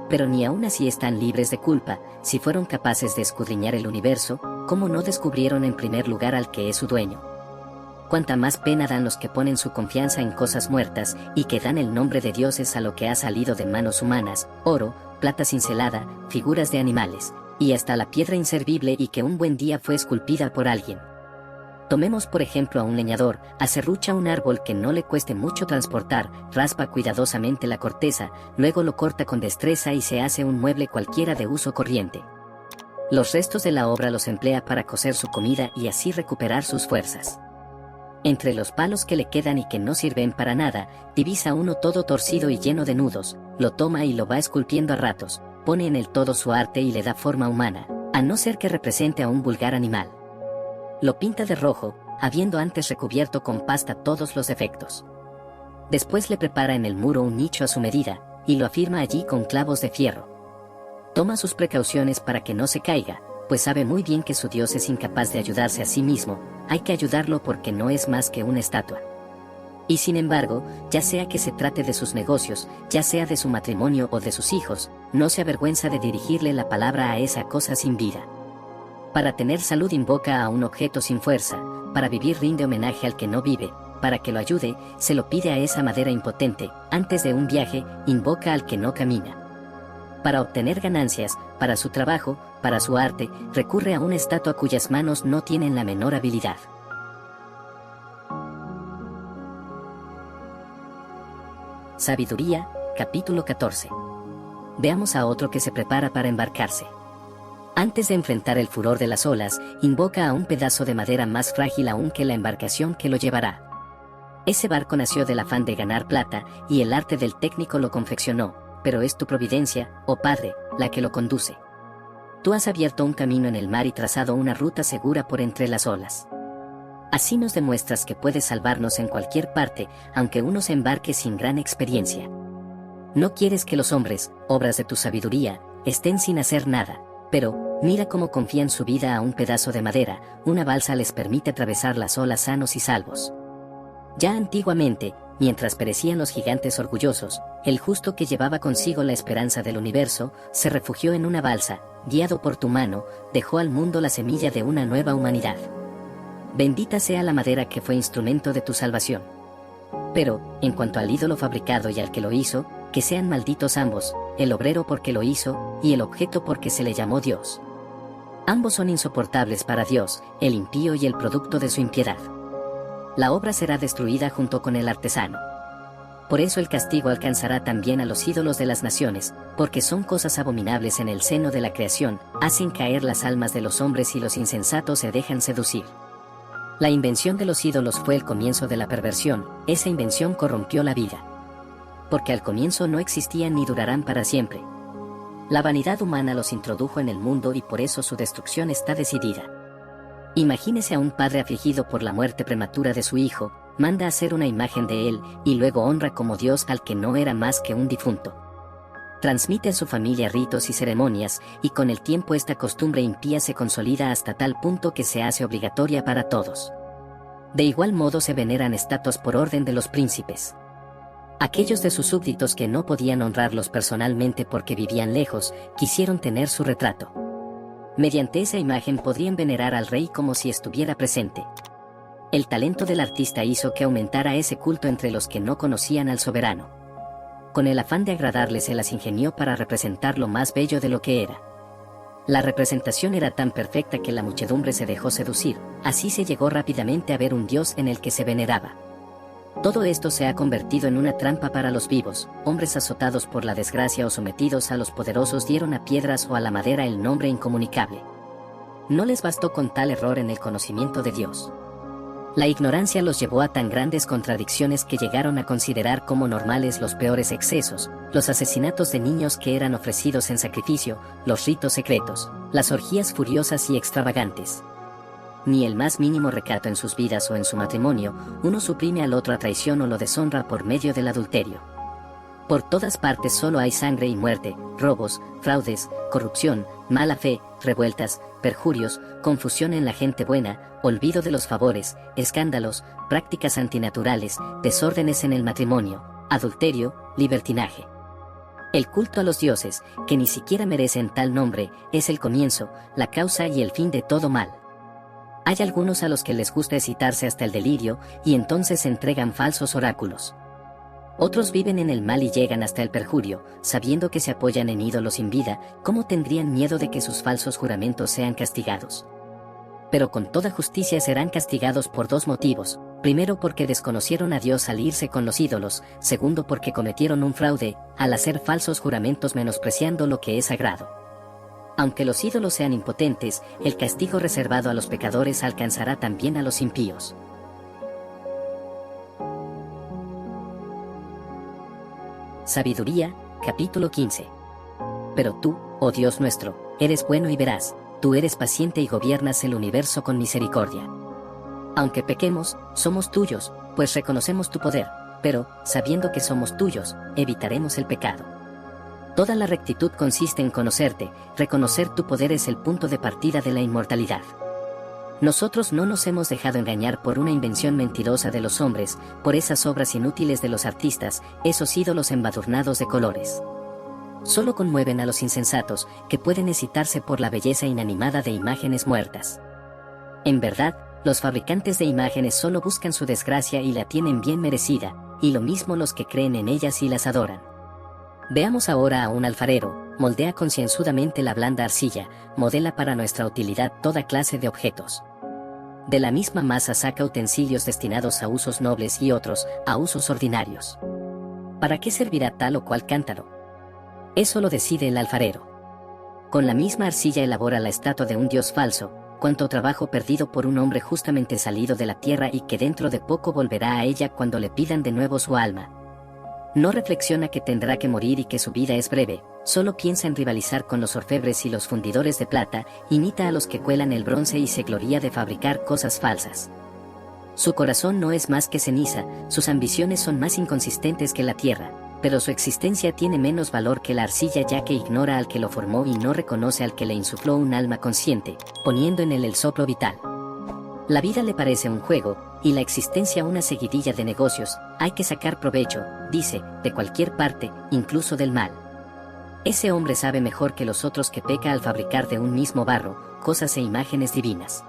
Pero ni aún así están libres de culpa, si fueron capaces de escudriñar el universo, ¿cómo no descubrieron en primer lugar al que es su dueño? Cuánta más pena dan los que ponen su confianza en cosas muertas, y que dan el nombre de dioses a lo que ha salido de manos humanas, oro, plata cincelada, figuras de animales, y hasta la piedra inservible y que un buen día fue esculpida por alguien. Tomemos por ejemplo a un leñador, aserrucha un árbol que no le cueste mucho transportar, raspa cuidadosamente la corteza, luego lo corta con destreza y se hace un mueble cualquiera de uso corriente. Los restos de la obra los emplea para cocer su comida y así recuperar sus fuerzas. Entre los palos que le quedan y que no sirven para nada, divisa uno todo torcido y lleno de nudos, lo toma y lo va esculpiendo a ratos, pone en el todo su arte y le da forma humana, a no ser que represente a un vulgar animal. Lo pinta de rojo, habiendo antes recubierto con pasta todos los defectos. Después le prepara en el muro un nicho a su medida, y lo afirma allí con clavos de fierro. Toma sus precauciones para que no se caiga, pues sabe muy bien que su Dios es incapaz de ayudarse a sí mismo, hay que ayudarlo porque no es más que una estatua. Y sin embargo, ya sea que se trate de sus negocios, ya sea de su matrimonio o de sus hijos, no se avergüenza de dirigirle la palabra a esa cosa sin vida. Para tener salud invoca a un objeto sin fuerza, para vivir rinde homenaje al que no vive, para que lo ayude, se lo pide a esa madera impotente, antes de un viaje, invoca al que no camina. Para obtener ganancias, para su trabajo, para su arte, recurre a una estatua cuyas manos no tienen la menor habilidad. Sabiduría, capítulo 14. Veamos a otro que se prepara para embarcarse. Antes de enfrentar el furor de las olas, invoca a un pedazo de madera más frágil aún que la embarcación que lo llevará. Ese barco nació del afán de ganar plata, y el arte del técnico lo confeccionó, pero es tu providencia, oh Padre, la que lo conduce. Tú has abierto un camino en el mar y trazado una ruta segura por entre las olas. Así nos demuestras que puedes salvarnos en cualquier parte, aunque uno se embarque sin gran experiencia. No quieres que los hombres, obras de tu sabiduría, estén sin hacer nada, pero, mira cómo confían su vida a un pedazo de madera, una balsa les permite atravesar las olas sanos y salvos. Ya antiguamente, mientras perecían los gigantes orgullosos, el justo que llevaba consigo la esperanza del universo, se refugió en una balsa, guiado por tu mano, dejó al mundo la semilla de una nueva humanidad. Bendita sea la madera que fue instrumento de tu salvación. Pero, en cuanto al ídolo fabricado y al que lo hizo, que sean malditos ambos, el obrero porque lo hizo, y el objeto porque se le llamó Dios. Ambos son insoportables para Dios, el impío y el producto de su impiedad. La obra será destruida junto con el artesano. Por eso el castigo alcanzará también a los ídolos de las naciones, porque son cosas abominables en el seno de la creación, hacen caer las almas de los hombres y los insensatos se dejan seducir. La invención de los ídolos fue el comienzo de la perversión, esa invención corrompió la vida. Porque al comienzo no existían ni durarán para siempre. La vanidad humana los introdujo en el mundo y por eso su destrucción está decidida. Imagínese a un padre afligido por la muerte prematura de su hijo, manda hacer una imagen de él, y luego honra como Dios al que no era más que un difunto. Transmite a su familia ritos y ceremonias, y con el tiempo esta costumbre impía se consolida hasta tal punto que se hace obligatoria para todos. De igual modo se veneran estatuas por orden de los príncipes. Aquellos de sus súbditos que no podían honrarlos personalmente porque vivían lejos, quisieron tener su retrato. Mediante esa imagen podrían venerar al rey como si estuviera presente. El talento del artista hizo que aumentara ese culto entre los que no conocían al soberano. Con el afán de agradarles se las ingenió para representar lo más bello de lo que era. La representación era tan perfecta que la muchedumbre se dejó seducir, así se llegó rápidamente a ver un Dios en el que se veneraba. Todo esto se ha convertido en una trampa para los vivos, hombres azotados por la desgracia o sometidos a los poderosos dieron a piedras o a la madera el nombre incomunicable. No les bastó con tal error en el conocimiento de Dios. La ignorancia los llevó a tan grandes contradicciones que llegaron a considerar como normales los peores excesos, los asesinatos de niños que eran ofrecidos en sacrificio, los ritos secretos, las orgías furiosas y extravagantes. Ni el más mínimo recato en sus vidas o en su matrimonio, uno suprime al otro a traición o lo deshonra por medio del adulterio. Por todas partes solo hay sangre y muerte, robos, fraudes, corrupción, mala fe, revueltas, perjurios, confusión en la gente buena, olvido de los favores, escándalos, prácticas antinaturales, desórdenes en el matrimonio, adulterio, libertinaje. El culto a los dioses, que ni siquiera merecen tal nombre, es el comienzo, la causa y el fin de todo mal. Hay algunos a los que les gusta excitarse hasta el delirio, y entonces entregan falsos oráculos. Otros viven en el mal y llegan hasta el perjurio, sabiendo que se apoyan en ídolos sin vida, ¿cómo tendrían miedo de que sus falsos juramentos sean castigados? Pero con toda justicia serán castigados por dos motivos: primero porque desconocieron a Dios al irse con los ídolos, segundo porque cometieron un fraude, al hacer falsos juramentos menospreciando lo que es sagrado. Aunque los ídolos sean impotentes, el castigo reservado a los pecadores alcanzará también a los impíos. Sabiduría, capítulo 15. Pero tú, oh Dios nuestro, eres bueno y veraz, tú eres paciente y gobiernas el universo con misericordia. Aunque pequemos, somos tuyos, pues reconocemos tu poder, pero, sabiendo que somos tuyos, evitaremos el pecado. Toda la rectitud consiste en conocerte, reconocer tu poder es el punto de partida de la inmortalidad. Nosotros no nos hemos dejado engañar por una invención mentirosa de los hombres, por esas obras inútiles de los artistas, esos ídolos embadurnados de colores. Solo conmueven a los insensatos, que pueden excitarse por la belleza inanimada de imágenes muertas. En verdad, los fabricantes de imágenes solo buscan su desgracia y la tienen bien merecida, y lo mismo los que creen en ellas y las adoran. Veamos ahora a un alfarero, moldea concienzudamente la blanda arcilla, modela para nuestra utilidad toda clase de objetos. De la misma masa saca utensilios destinados a usos nobles y otros, a usos ordinarios. ¿Para qué servirá tal o cual cántaro? Eso lo decide el alfarero. Con la misma arcilla elabora la estatua de un dios falso, cuánto trabajo perdido por un hombre justamente salido de la tierra y que dentro de poco volverá a ella cuando le pidan de nuevo su alma. No reflexiona que tendrá que morir y que su vida es breve, solo piensa en rivalizar con los orfebres y los fundidores de plata, imita a los que cuelan el bronce y se gloría de fabricar cosas falsas. Su corazón no es más que ceniza, sus ambiciones son más inconsistentes que la tierra, pero su existencia tiene menos valor que la arcilla ya que ignora al que lo formó y no reconoce al que le insufló un alma consciente, poniendo en él el soplo vital. La vida le parece un juego, y la existencia una seguidilla de negocios, hay que sacar provecho, dice, de cualquier parte, incluso del mal. Ese hombre sabe mejor que los otros que peca al fabricar de un mismo barro, cosas e imágenes divinas.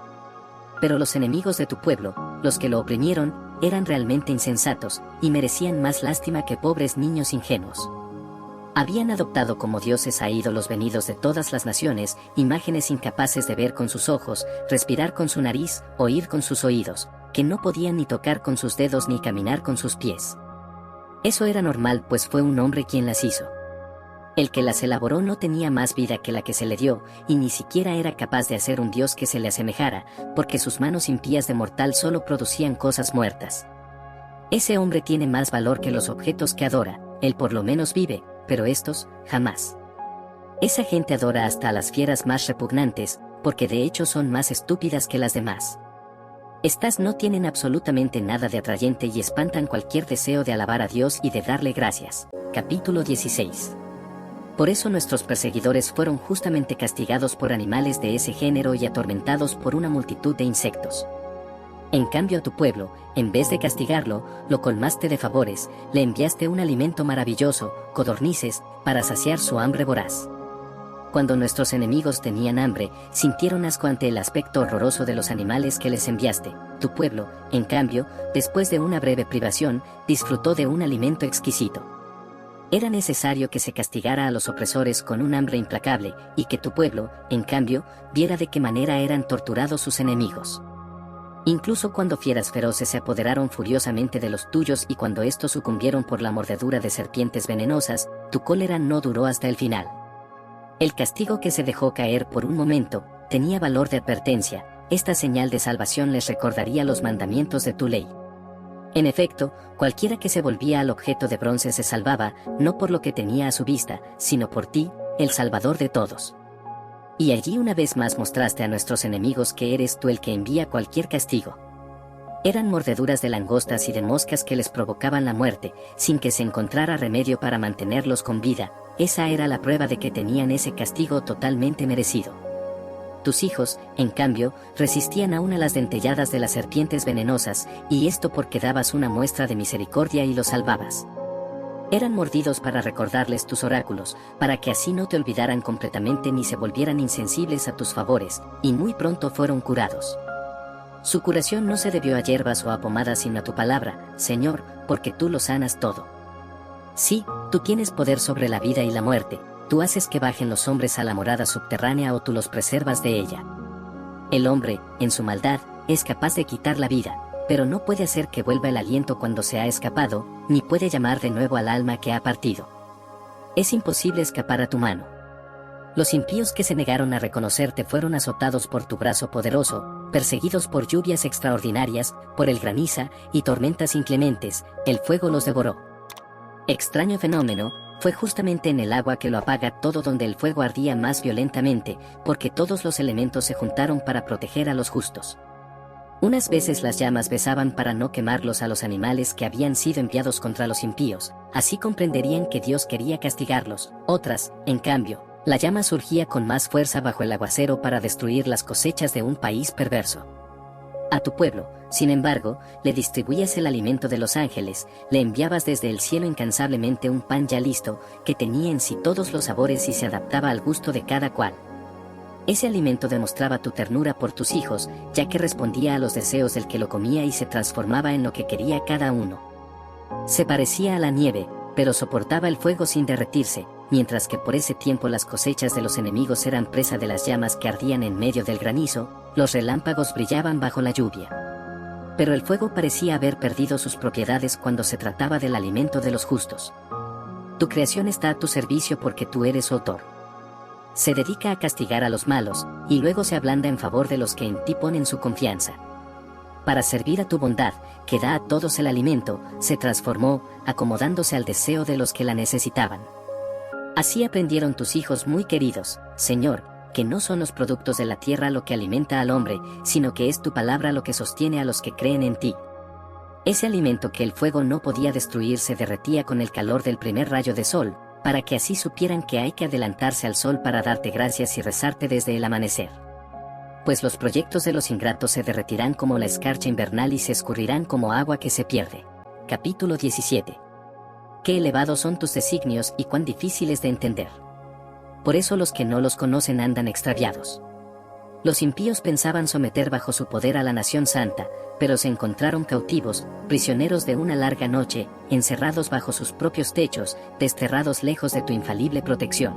Pero los enemigos de tu pueblo, los que lo oprimieron, eran realmente insensatos, y merecían más lástima que pobres niños ingenuos. Habían adoptado como dioses a ídolos venidos de todas las naciones, imágenes incapaces de ver con sus ojos, respirar con su nariz, oír con sus oídos, que no podían ni tocar con sus dedos ni caminar con sus pies. Eso era normal pues fue un hombre quien las hizo. El que las elaboró no tenía más vida que la que se le dio, y ni siquiera era capaz de hacer un dios que se le asemejara, porque sus manos impías de mortal solo producían cosas muertas. Ese hombre tiene más valor que los objetos que adora, él por lo menos vive, pero estos, jamás. Esa gente adora hasta a las fieras más repugnantes, porque de hecho son más estúpidas que las demás. Estas no tienen absolutamente nada de atrayente y espantan cualquier deseo de alabar a Dios y de darle gracias. Capítulo 16. Por eso nuestros perseguidores fueron justamente castigados por animales de ese género y atormentados por una multitud de insectos. En cambio a tu pueblo, en vez de castigarlo, lo colmaste de favores, le enviaste un alimento maravilloso, codornices, para saciar su hambre voraz. Cuando nuestros enemigos tenían hambre, sintieron asco ante el aspecto horroroso de los animales que les enviaste. Tu pueblo, en cambio, después de una breve privación, disfrutó de un alimento exquisito. Era necesario que se castigara a los opresores con un hambre implacable, y que tu pueblo, en cambio, viera de qué manera eran torturados sus enemigos. Incluso cuando fieras feroces se apoderaron furiosamente de los tuyos y cuando estos sucumbieron por la mordedura de serpientes venenosas, tu cólera no duró hasta el final. El castigo que se dejó caer por un momento, tenía valor de advertencia, esta señal de salvación les recordaría los mandamientos de tu ley. En efecto, cualquiera que se volvía al objeto de bronce se salvaba, no por lo que tenía a su vista, sino por ti, el Salvador de todos. Y allí una vez más mostraste a nuestros enemigos que eres tú el que envía cualquier castigo. Eran mordeduras de langostas y de moscas que les provocaban la muerte, sin que se encontrara remedio para mantenerlos con vida, esa era la prueba de que tenían ese castigo totalmente merecido. Tus hijos, en cambio, resistían aún a las dentelladas de las serpientes venenosas, y esto porque dabas una muestra de misericordia y los salvabas. Eran mordidos para recordarles tus oráculos, para que así no te olvidaran completamente ni se volvieran insensibles a tus favores, y muy pronto fueron curados. Su curación no se debió a hierbas o a pomadas sino a tu palabra, Señor, porque tú lo sanas todo. Sí, tú tienes poder sobre la vida y la muerte, tú haces que bajen los hombres a la morada subterránea o tú los preservas de ella. El hombre, en su maldad, es capaz de quitar la vida, pero no puede hacer que vuelva el aliento cuando se ha escapado, ni puede llamar de nuevo al alma que ha partido. Es imposible escapar a tu mano. Los impíos que se negaron a reconocerte fueron azotados por tu brazo poderoso, perseguidos por lluvias extraordinarias, por el graniza y tormentas inclementes, el fuego los devoró. Extraño fenómeno, fue justamente en el agua que lo apaga todo donde el fuego ardía más violentamente, porque todos los elementos se juntaron para proteger a los justos. Unas veces las llamas besaban para no quemarlos a los animales que habían sido enviados contra los impíos, así comprenderían que Dios quería castigarlos. Otras, en cambio, la llama surgía con más fuerza bajo el aguacero para destruir las cosechas de un país perverso. A tu pueblo, sin embargo, le distribuías el alimento de los ángeles, le enviabas desde el cielo incansablemente un pan ya listo, que tenía en sí todos los sabores y se adaptaba al gusto de cada cual. Ese alimento demostraba tu ternura por tus hijos, ya que respondía a los deseos del que lo comía y se transformaba en lo que quería cada uno. Se parecía a la nieve, pero soportaba el fuego sin derretirse, mientras que por ese tiempo las cosechas de los enemigos eran presa de las llamas que ardían en medio del granizo, los relámpagos brillaban bajo la lluvia. Pero el fuego parecía haber perdido sus propiedades cuando se trataba del alimento de los justos. Tu creación está a tu servicio porque tú eres su autor. Se dedica a castigar a los malos, y luego se ablanda en favor de los que en ti ponen su confianza. Para servir a tu bondad, que da a todos el alimento, se transformó, acomodándose al deseo de los que la necesitaban. Así aprendieron tus hijos muy queridos, Señor, que no son los productos de la tierra lo que alimenta al hombre, sino que es tu palabra lo que sostiene a los que creen en ti. Ese alimento que el fuego no podía destruir se derretía con el calor del primer rayo de sol, para que así supieran que hay que adelantarse al sol para darte gracias y rezarte desde el amanecer. Pues los proyectos de los ingratos se derretirán como la escarcha invernal y se escurrirán como agua que se pierde. Capítulo 17. Qué elevados son tus designios y cuán difíciles de entender. Por eso los que no los conocen andan extraviados. Los impíos pensaban someter bajo su poder a la nación santa, pero se encontraron cautivos, prisioneros de una larga noche, encerrados bajo sus propios techos, desterrados lejos de tu infalible protección.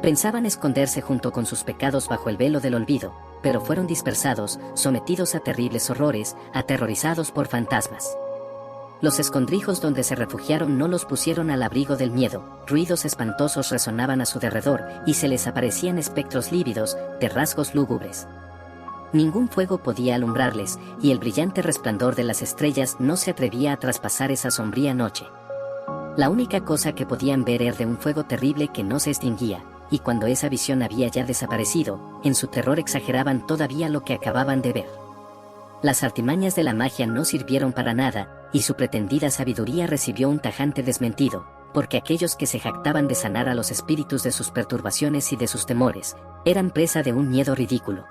Pensaban esconderse junto con sus pecados bajo el velo del olvido, pero fueron dispersados, sometidos a terribles horrores, aterrorizados por fantasmas. Los escondrijos donde se refugiaron no los pusieron al abrigo del miedo, ruidos espantosos resonaban a su derredor, y se les aparecían espectros lívidos, de rasgos lúgubres. Ningún fuego podía alumbrarles, y el brillante resplandor de las estrellas no se atrevía a traspasar esa sombría noche. La única cosa que podían ver era de un fuego terrible que no se extinguía, y cuando esa visión había ya desaparecido, en su terror exageraban todavía lo que acababan de ver. Las artimañas de la magia no sirvieron para nada, y su pretendida sabiduría recibió un tajante desmentido, porque aquellos que se jactaban de sanar a los espíritus de sus perturbaciones y de sus temores, eran presa de un miedo ridículo.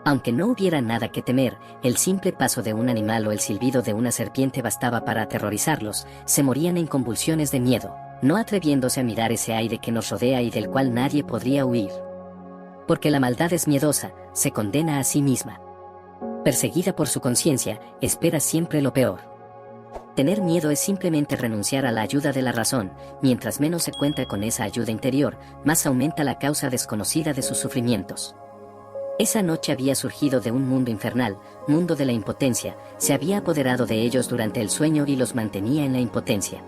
Aunque no hubiera nada que temer, el simple paso de un animal o el silbido de una serpiente bastaba para aterrorizarlos, se morían en convulsiones de miedo, no atreviéndose a mirar ese aire que nos rodea y del cual nadie podría huir. Porque la maldad es miedosa, se condena a sí misma. Perseguida por su conciencia, espera siempre lo peor. Tener miedo es simplemente renunciar a la ayuda de la razón, mientras menos se cuenta con esa ayuda interior, más aumenta la causa desconocida de sus sufrimientos. Esa noche había surgido de un mundo infernal, mundo de la impotencia, se había apoderado de ellos durante el sueño y los mantenía en la impotencia.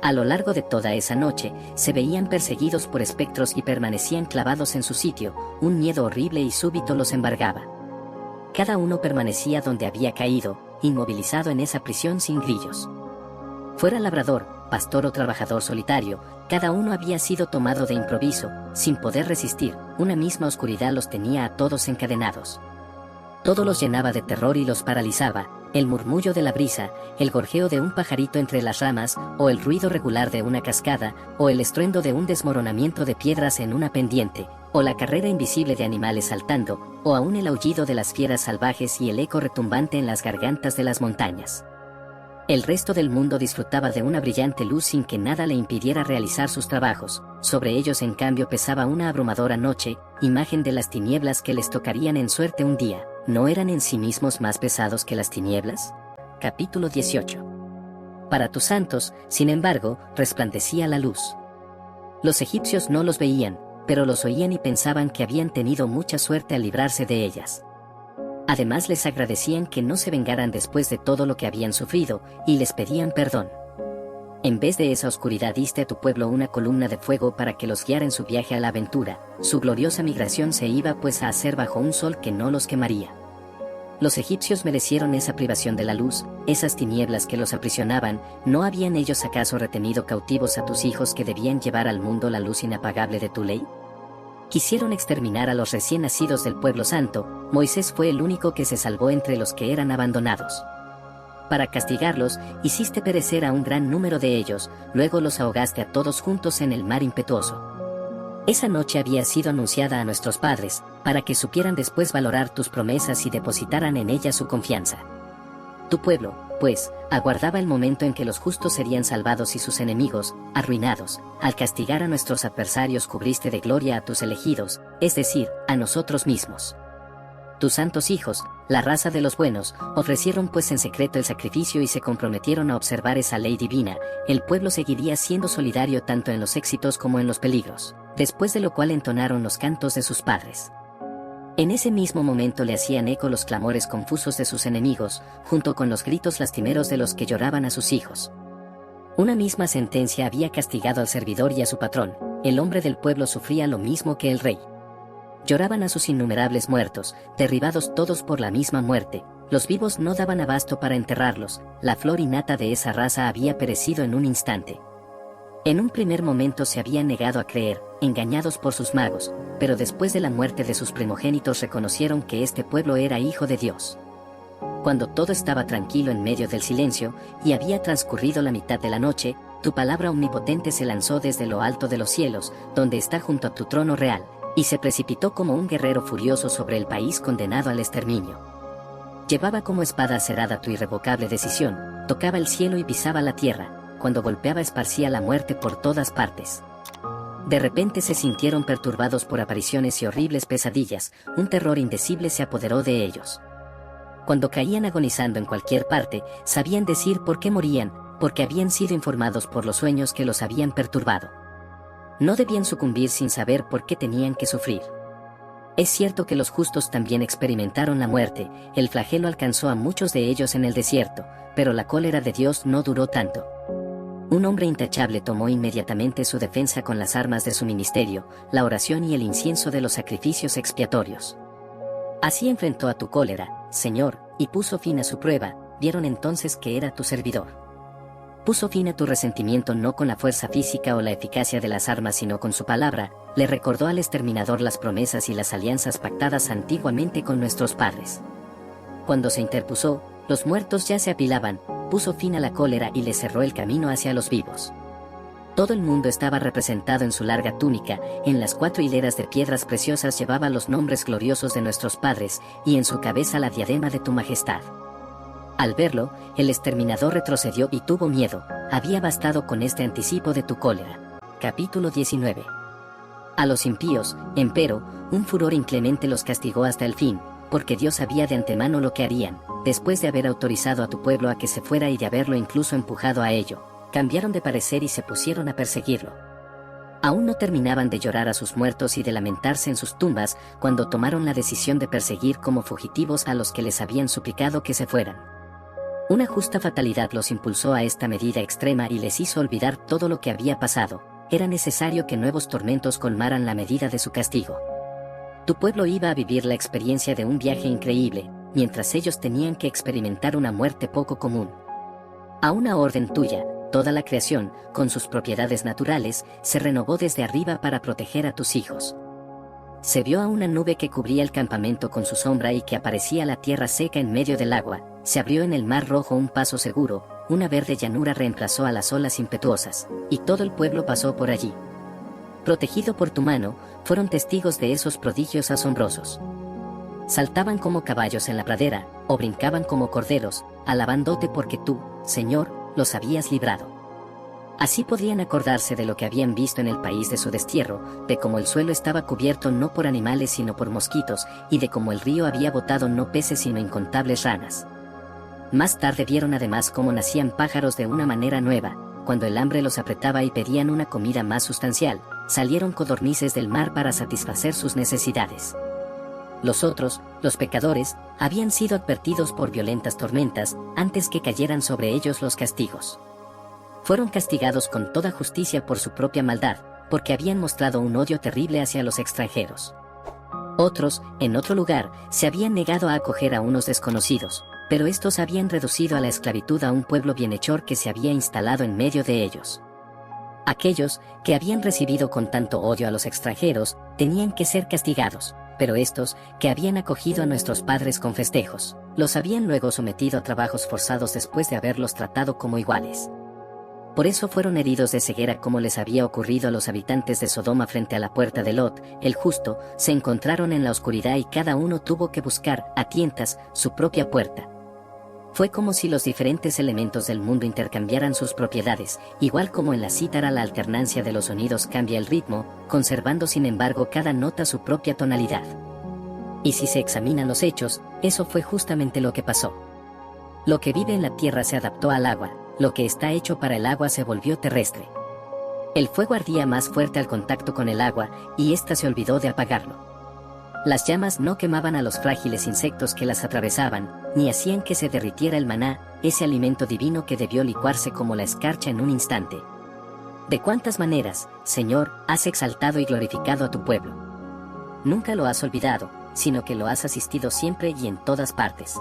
A lo largo de toda esa noche, se veían perseguidos por espectros y permanecían clavados en su sitio, un miedo horrible y súbito los embargaba. Cada uno permanecía donde había caído, inmovilizado en esa prisión sin grillos. Fuera labrador, pastor o trabajador solitario, cada uno había sido tomado de improviso, sin poder resistir, una misma oscuridad los tenía a todos encadenados. Todo los llenaba de terror y los paralizaba, el murmullo de la brisa, el gorjeo de un pajarito entre las ramas, o el ruido regular de una cascada, o el estruendo de un desmoronamiento de piedras en una pendiente, o la carrera invisible de animales saltando, o aún el aullido de las fieras salvajes y el eco retumbante en las gargantas de las montañas. El resto del mundo disfrutaba de una brillante luz sin que nada le impidiera realizar sus trabajos, sobre ellos en cambio pesaba una abrumadora noche, imagen de las tinieblas que les tocarían en suerte un día. ¿No eran en sí mismos más pesados que las tinieblas? Capítulo 18. Para tus santos, sin embargo, resplandecía la luz. Los egipcios no los veían, pero los oían y pensaban que habían tenido mucha suerte al librarse de ellas. Además les agradecían que no se vengaran después de todo lo que habían sufrido, y les pedían perdón. En vez de esa oscuridad diste a tu pueblo una columna de fuego para que los guiara en su viaje a la aventura, su gloriosa migración se iba pues a hacer bajo un sol que no los quemaría. Los egipcios merecieron esa privación de la luz, esas tinieblas que los aprisionaban. ¿No habían ellos acaso retenido cautivos a tus hijos que debían llevar al mundo la luz inapagable de tu ley? Quisieron exterminar a los recién nacidos del pueblo santo. Moisés fue el único que se salvó entre los que eran abandonados. Para castigarlos, hiciste perecer a un gran número de ellos, luego los ahogaste a todos juntos en el mar impetuoso. Esa noche había sido anunciada a nuestros padres, para que supieran después valorar tus promesas y depositaran en ellas su confianza. Tu pueblo, pues, aguardaba el momento en que los justos serían salvados y sus enemigos, arruinados. Al castigar a nuestros adversarios cubriste de gloria a tus elegidos, es decir, a nosotros mismos. Tus santos hijos, la raza de los buenos, ofrecieron pues en secreto el sacrificio y se comprometieron a observar esa ley divina. El pueblo seguiría siendo solidario tanto en los éxitos como en los peligros, después de lo cual entonaron los cantos de sus padres. En ese mismo momento le hacían eco los clamores confusos de sus enemigos, junto con los gritos lastimeros de los que lloraban a sus hijos. Una misma sentencia había castigado al servidor y a su patrón. El hombre del pueblo sufría lo mismo que el rey. Lloraban a sus innumerables muertos, derribados todos por la misma muerte. Los vivos no daban abasto para enterrarlos. La flor innata de esa raza había perecido en un instante. En un primer momento se habían negado a creer, engañados por sus magos, pero después de la muerte de sus primogénitos reconocieron que este pueblo era hijo de Dios. Cuando todo estaba tranquilo en medio del silencio, y había transcurrido la mitad de la noche, tu palabra omnipotente se lanzó desde lo alto de los cielos, donde está junto a tu trono real, y se precipitó como un guerrero furioso sobre el país condenado al exterminio. Llevaba como espada acerada tu irrevocable decisión, tocaba el cielo y pisaba la tierra, cuando golpeaba esparcía la muerte por todas partes. De repente se sintieron perturbados por apariciones y horribles pesadillas, un terror indecible se apoderó de ellos. Cuando caían agonizando en cualquier parte, sabían decir por qué morían, porque habían sido informados por los sueños que los habían perturbado. No debían sucumbir sin saber por qué tenían que sufrir. Es cierto que los justos también experimentaron la muerte, el flagelo alcanzó a muchos de ellos en el desierto, pero la cólera de Dios no duró tanto. Un hombre intachable tomó inmediatamente su defensa con las armas de su ministerio, la oración y el incienso de los sacrificios expiatorios. Así enfrentó a tu cólera, Señor, y puso fin a su prueba. Vieron entonces que era tu servidor. Puso fin a tu resentimiento no con la fuerza física o la eficacia de las armas sino con su palabra. Le recordó al exterminador las promesas y las alianzas pactadas antiguamente con nuestros padres. Cuando se interpuso, los muertos ya se apilaban, puso fin a la cólera y le cerró el camino hacia los vivos. Todo el mundo estaba representado en su larga túnica, en las 4 hileras de piedras preciosas llevaba los nombres gloriosos de nuestros padres, y en su cabeza la diadema de tu majestad. Al verlo, el exterminador retrocedió y tuvo miedo. Había bastado con este anticipo de tu cólera. Capítulo 19. A los impíos, empero, un furor inclemente los castigó hasta el fin, porque Dios sabía de antemano lo que harían. Después de haber autorizado a tu pueblo a que se fuera y de haberlo incluso empujado a ello, cambiaron de parecer y se pusieron a perseguirlo. Aún no terminaban de llorar a sus muertos y de lamentarse en sus tumbas, cuando tomaron la decisión de perseguir como fugitivos a los que les habían suplicado que se fueran. Una justa fatalidad los impulsó a esta medida extrema y les hizo olvidar todo lo que había pasado. Era necesario que nuevos tormentos colmaran la medida de su castigo. Tu pueblo iba a vivir la experiencia de un viaje increíble, mientras ellos tenían que experimentar una muerte poco común. A una orden tuya, toda la creación, con sus propiedades naturales, se renovó desde arriba para proteger a tus hijos. Se vio a una nube que cubría el campamento con su sombra y que aparecía la tierra seca en medio del agua. Se abrió en el mar rojo un paso seguro, una verde llanura reemplazó a las olas impetuosas, y todo el pueblo pasó por allí. Protegido por tu mano, fueron testigos de esos prodigios asombrosos. Saltaban como caballos en la pradera, o brincaban como corderos, alabándote porque tú, Señor, los habías librado. Así podían acordarse de lo que habían visto en el país de su destierro, de cómo el suelo estaba cubierto no por animales sino por mosquitos, y de cómo el río había botado no peces sino incontables ranas. Más tarde vieron además cómo nacían pájaros de una manera nueva. Cuando el hambre los apretaba y pedían una comida más sustancial, salieron codornices del mar para satisfacer sus necesidades. Los otros, los pecadores, habían sido advertidos por violentas tormentas, antes que cayeran sobre ellos los castigos. Fueron castigados con toda justicia por su propia maldad, porque habían mostrado un odio terrible hacia los extranjeros. Otros, en otro lugar, se habían negado a acoger a unos desconocidos, pero estos habían reducido a la esclavitud a un pueblo bienhechor que se había instalado en medio de ellos. Aquellos, que habían recibido con tanto odio a los extranjeros, tenían que ser castigados, pero estos, que habían acogido a nuestros padres con festejos, los habían luego sometido a trabajos forzados después de haberlos tratado como iguales. Por eso fueron heridos de ceguera como les había ocurrido a los habitantes de Sodoma frente a la puerta de Lot, el justo, se encontraron en la oscuridad y cada uno tuvo que buscar, a tientas, su propia puerta. Fue como si los diferentes elementos del mundo intercambiaran sus propiedades, igual como en la cítara la alternancia de los sonidos cambia el ritmo, conservando sin embargo cada nota su propia tonalidad. Y si se examinan los hechos, eso fue justamente lo que pasó. Lo que vive en la tierra se adaptó al agua, lo que está hecho para el agua se volvió terrestre. El fuego ardía más fuerte al contacto con el agua, y ésta se olvidó de apagarlo. Las llamas no quemaban a los frágiles insectos que las atravesaban, ni hacían que se derritiera el maná, ese alimento divino que debió licuarse como la escarcha en un instante. ¿De cuántas maneras, Señor, has exaltado y glorificado a tu pueblo? Nunca lo has olvidado, sino que lo has asistido siempre y en todas partes.